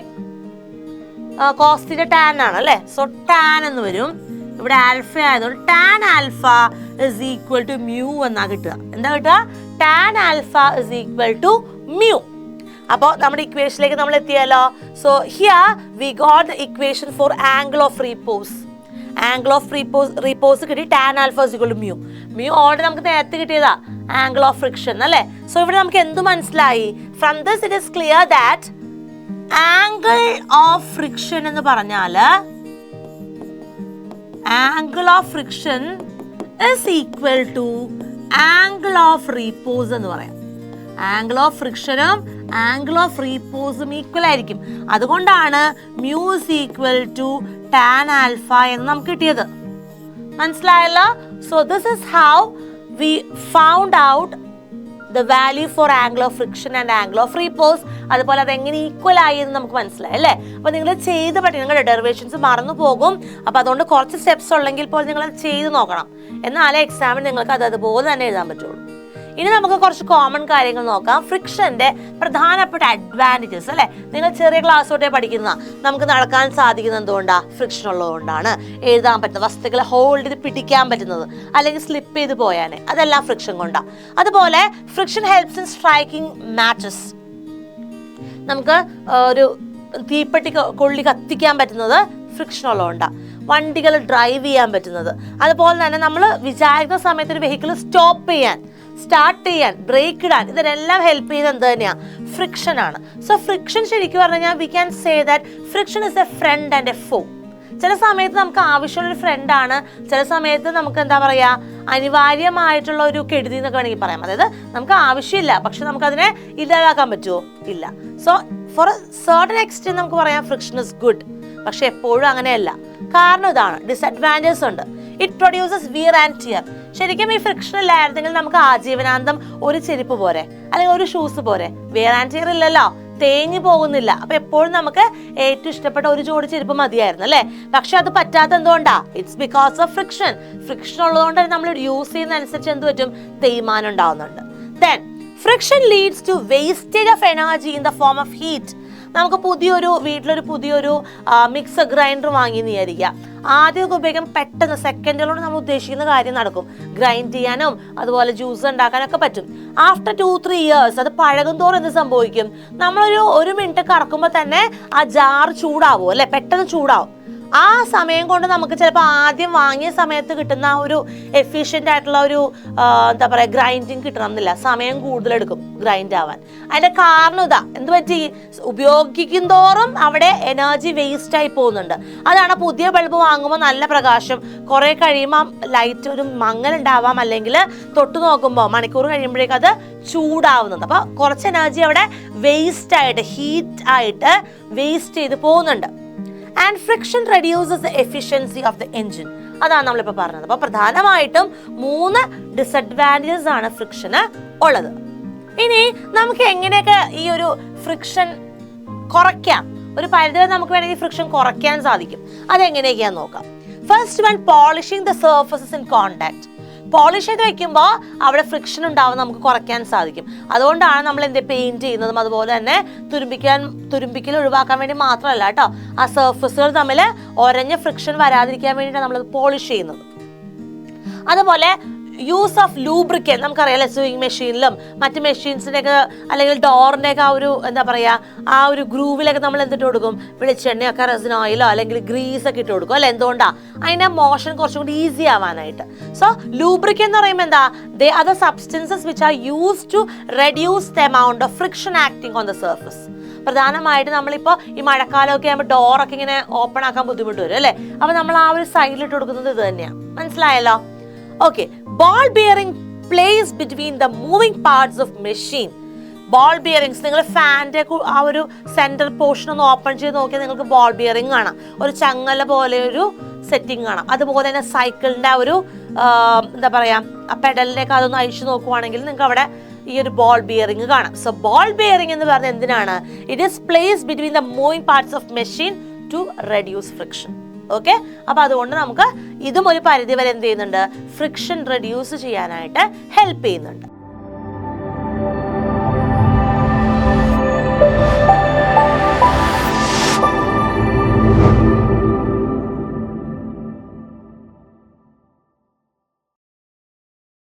cos theta tan ആണ് അല്ലേ? സോ tan എന്ന് വരും. ഇവിടെ ആൽഫ ആയതുകൊണ്ട് tan alpha is equal to mu എന്നാ കിട്ടുക. എന്താ കിട്ടുക? tan alpha is equal to mu. അപ്പോൾ നമ്മുടെ ഇക്വേഷനിലേക്ക് നമ്മൾ എത്തിയല്ലോ. So here we got the equation for angle of repose. Angle of repose കിട്ടി. tan alpha is equal to mu. mu already നമുക്ക് നേരത്തെ കിട്ടിയതാ ആംഗിൾ ഓഫ് ഫ്രിക്ഷൻ അല്ലേ? സോ ഇവിടെ നമുക്ക് എന്ത് മനസ്സിലായി? From this it is clear that angle of friction എന്ന് പറഞ്ഞാൽ angle of friction is equal to angle of repose എന്ന് പറയാം. ആംഗിൾ ഓഫ് ഫ്രിക്ഷനും ആംഗിൾ ഓഫ് റീപോസും ഈക്വൽ ആയിരിക്കും. അതുകൊണ്ടാണ് mu is equal to tan alpha എന്ന് നമുക്ക് കിട്ടിയത്. മനസ്സിലായല്ലോ? So this is how we found out the value for angle of friction and angle of repose. അതുപോലെ അത് എങ്ങനെ ഈക്വൽ ആയി എന്ന് നമുക്ക് മനസ്സിലായി അല്ലേ? അപ്പോൾ നിങ്ങൾ ചെയ്ത് പഠിക്കും. നിങ്ങളുടെ ഡെറിവേഷൻസ് മറന്നു പോകും. അപ്പോൾ അതുകൊണ്ട് കുറച്ച് സ്റ്റെപ്സ് ഉള്ളെങ്കിൽ പോലും നിങ്ങൾ അത് ചെയ്ത് നോക്കണം. എന്നാലേ എക്സാമിന് നിങ്ങൾക്ക് അത് അതുപോലെ തന്നെ എഴുതാൻ പറ്റുള്ളൂ. ഇനി നമുക്ക് കുറച്ച് കോമൺ കാര്യങ്ങൾ നോക്കാം. ഫ്രിക്ഷന്റെ പ്രധാനപ്പെട്ട അഡ്വാൻറ്റേജസ് അല്ലേ? നിങ്ങൾ ചെറിയ ക്ലാസ് തൊട്ടേ പഠിക്കുന്ന നമുക്ക് നടക്കാൻ സാധിക്കുന്നത് എന്തുകൊണ്ടാണ്? ഫ്രിക്ഷൻ ഉള്ളതുകൊണ്ടാണ്. എഴുതാൻ പറ്റുന്നത്, വസ്തുക്കളെ ഹോൾഡ് ചെയ്ത് പിടിക്കാൻ പറ്റുന്നത്, അല്ലെങ്കിൽ സ്ലിപ്പ് ചെയ്ത് പോയാനെ, അതെല്ലാം ഫ്രിക്ഷൻ കൊണ്ടാണ്. അതുപോലെ friction helps in striking matches. നമുക്ക് ഒരു തീപ്പെട്ടി കൊള്ളി കത്തിക്കാൻ പറ്റുന്നത് ഫ്രിക്ഷൻ ഉള്ളതുകൊണ്ടാണ്. വണ്ടികൾ ഡ്രൈവ് ചെയ്യാൻ പറ്റുന്നത്, അതുപോലെ തന്നെ നമ്മൾ വിചാരിക്കുന്ന സമയത്ത് ഒരു വെഹിക്കിൾ സ്റ്റോപ്പ് ചെയ്യാൻ, സ്റ്റാർട്ട് ചെയ്യാൻ, ബ്രേക്ക് ഇടാൻ, ഇതിനെല്ലാം ഹെൽപ്പ് ചെയ്യുന്നത് എന്ത് തന്നെയാണ്? ഫ്രിക്ഷൻ ആണ്. സോ ഫ്രിക്ഷൻ ശരിക്കും പറഞ്ഞു കഴിഞ്ഞാൽ we can say that friction is a friend and A ഫോ. ചില സമയത്ത് നമുക്ക് ആവശ്യമുള്ളൊരു ഫ്രണ്ടാണ്, ചില സമയത്ത് നമുക്ക് എന്താ പറയുക, അനിവാര്യമായിട്ടുള്ള ഒരു കെടുതി എന്നൊക്കെ വേണമെങ്കിൽ പറയാം. അതായത് നമുക്ക് ആവശ്യമില്ല, പക്ഷെ നമുക്കതിനെ ഇല്ലാതാക്കാൻ പറ്റുമോ? ഇല്ല. So for a certain extent നമുക്ക് പറയാം ഫ്രിക്ഷൻ ഇസ് ഗുഡ്. പക്ഷെ എപ്പോഴും അങ്ങനെയല്ല. കാരണം ഇതാണ്, ഡിസഡ്വാൻറ്റേജസ് ഉണ്ട്. It produces wear and tear. ശരിക്കും ഈ ഫ്രിക്ഷൻ ഇല്ലായിരുന്നെങ്കിൽ നമുക്ക് ആജീവനാന്തം ഒരു ചെരുപ്പ് പോരെ, അല്ലെങ്കിൽ ഒരു ഷൂസ് പോരെ. വിയർ ആൻഡ് ടിയർ ഇല്ലല്ലോ, തേഞ്ഞു പോകുന്നില്ല. അപ്പൊ എപ്പോഴും നമുക്ക് ഏറ്റവും ഇഷ്ടപ്പെട്ട ഒരു ജോഡി ചെരുപ്പ് മതിയായിരുന്നു അല്ലേ? പക്ഷെ അത് പറ്റാത്ത എന്തുകൊണ്ടാ? It's because of friction. Friction ഉള്ളതുകൊണ്ട് നമ്മൾ യൂസ് ചെയ്യുന്ന അനുസരിച്ച് എന്ത് പറ്റും? തേയ്മാനം ഉണ്ടാവുന്നുണ്ട്. Then friction leads to wastage of energy in the form of heat. നമുക്ക് വീട്ടിലൊരു പുതിയൊരു മിക്സർ ഗ്രൈൻഡർ വാങ്ങിയെന്ന് വിചാരിക്കുക. ആദ്യമൊക്കെ ഉപയോഗിക്കാൻ പെട്ടെന്ന് സെക്കൻഡുകളോട് നമ്മൾ ഉദ്ദേശിക്കുന്ന കാര്യം നടക്കും. ഗ്രൈൻഡ് ചെയ്യാനും അതുപോലെ ജ്യൂസ് ഉണ്ടാക്കാനൊക്കെ പറ്റും. ആഫ്റ്റർ 2-3 years അത് പഴകും തോറും എന്ത് സംഭവിക്കും? നമ്മളൊരു 1 മിനിറ്റ് കറക്കുമ്പോൾ തന്നെ ആ ജാർ ചൂടാവും അല്ലെ? പെട്ടെന്ന് ചൂടാവും. ആ സമയം കൊണ്ട് നമുക്ക് ചിലപ്പോൾ ആദ്യം വാങ്ങിയ സമയത്ത് കിട്ടുന്ന ഒരു എഫിഷ്യൻ്റ് ആയിട്ടുള്ള ഒരു എന്താ പറയുക ഗ്രൈൻഡിങ് കിട്ടണം എന്നില്ല. സമയം കൂടുതലെടുക്കും ഗ്രൈൻഡ് ആവാൻ. അതിൻ്റെ കാരണം ഇതാ, എന്ത് പറ്റി? ഉപയോഗിക്കും തോറും അവിടെ എനർജി വേസ്റ്റ് ആയി പോകുന്നുണ്ട്. അതാണ് പുതിയ ബൾബ് വാങ്ങുമ്പോൾ നല്ല പ്രകാശം, കുറേ കഴിയുമ്പോൾ ലൈറ്റ് ഒരു മങ്ങലുണ്ടാവാം, അല്ലെങ്കിൽ തൊട്ട് നോക്കുമ്പോൾ മണിക്കൂർ കഴിയുമ്പോഴേക്കും അത് ചൂടാവുന്നത്. അപ്പോൾ കുറച്ച് എനർജി അവിടെ വേസ്റ്റ് ആയിട്ട്, ഹീറ്റ് ആയിട്ട് വേസ്റ്റ് ചെയ്ത് പോകുന്നുണ്ട്. And friction reduces the efficiency of the engine. അതാണ് നമ്മളിപ്പോൾ പറഞ്ഞത്. അപ്പോൾ പ്രധാനമായിട്ടും 3 ഡിസഡ്വാൻറ്റേജസ് ആണ് ഫ്രിക്ഷന് ഉള്ളത്. ഇനി നമുക്ക് എങ്ങനെയൊക്കെ ഈ ഒരു ഫ്രിക്ഷൻ കുറയ്ക്കാം? ഒരു പരിധിവരെ നമുക്ക് വേണമെങ്കിൽ ഫ്രിക്ഷൻ കുറയ്ക്കാൻ സാധിക്കും. അതെങ്ങനെയൊക്കെയാന്ന് നോക്കാം. First one, polishing the surfaces in contact. Polish ചെയ്ത് വെക്കുമ്പോൾ അവിടെ ഫ്രിക്ഷൻ ഉണ്ടാവുന്നത് നമുക്ക് കുറയ്ക്കാൻ സാധിക്കും. അതുകൊണ്ടാണ് നമ്മൾ പെയിന്റ് ചെയ്യുന്നതും അതുപോലെ തന്നെ തുരുമ്പിക്കൽ ഒഴിവാക്കാൻ വേണ്ടി മാത്രമല്ല കേട്ടോ, ആ സർഫസുകൾ തമ്മിൽ ഒരഞ്ഞ ഫ്രിക്ഷൻ വരാതിരിക്കാൻ വേണ്ടിയിട്ടാണ് നമ്മളത് പോളിഷ് ചെയ്യുന്നത്. അതുപോലെ യൂസ് ഓഫ് ലൂബ്രിക്കൻ നമുക്കറിയാലോ, സ്വിങ് മെഷീനിലും മറ്റ് മെഷീൻസിൻ്റെയൊക്കെ അല്ലെങ്കിൽ ഡോറിൻ്റെയൊക്കെ ആ ഒരു എന്താ പറയുക, ആ ഒരു ഗ്രൂവിലൊക്കെ നമ്മൾ എന്തിട്ട് കൊടുക്കും? വെളിച്ചെണ്ണയൊക്കെ, റെസിൻ ഓയിലോ അല്ലെങ്കിൽ ഗ്രീസൊക്കെ ഇട്ട് കൊടുക്കും അല്ലെ? എന്തുകൊണ്ടാണ്? അതിൻ്റെ മോഷൻ കുറച്ചും കൂടി ഈസി ആവാനായിട്ട്. സോ ലൂബ്രിക്കൻ എന്ന് പറയുമ്പോൾ എന്താ? They are the substances which are used to reduce the amount of friction acting on the surface. പ്രധാനമായിട്ട് നമ്മളിപ്പോൾ ഈ മഴക്കാലമൊക്കെ ആകുമ്പോൾ ഡോറൊക്കെ ഇങ്ങനെ ഓപ്പൺ ആക്കാൻ ബുദ്ധിമുട്ട് വരും അല്ലേ? അപ്പോൾ നമ്മൾ ആ ഒരു സൈഡിലിട്ട് കൊടുക്കുന്നത് ഇത് തന്നെയാണ്. മനസ്സിലായല്ലോ? Okay. Ball bearing place between the moving parts of machine. Ball bearings, നിങ്ങൾ ഫാൻ്റെ ആ ഒരു സെൻറ്റർ പോർഷൻ ഒന്ന് ഓപ്പൺ ചെയ്ത് നോക്കിയാൽ നിങ്ങൾക്ക് ബോൾ ബിയറിംഗ് കാണാം. ഒരു ചങ്ങല പോലെ ഒരു സെറ്റിംഗ് കാണാം. അതുപോലെ തന്നെ സൈക്കിളിൻ്റെ ആ ഒരു എന്താ പറയുക, ആ പെഡലിൻ്റെയൊക്കെ അതൊന്ന് അഴിച്ചു നോക്കുവാണെങ്കിൽ നിങ്ങൾക്ക് അവിടെ ഈ ഒരു ബോൾ ബിയറിംഗ് കാണാം. സോ ബോൾ ബിയറിംഗ് എന്ന് പറഞ്ഞാൽ എന്തിനാണ്? It is place between the moving parts of machine to reduce friction. Okay. അപ്പൊ അതുകൊണ്ട് നമുക്ക് ഇതും ഒരു പരിധി വരെ എന്ത് ചെയ്യുന്നുണ്ട്? ഫ്രിക്ഷൻ റെഡ്യൂസ് ചെയ്യാനായിട്ട് ഹെൽപ്പ് ചെയ്യുന്നുണ്ട്.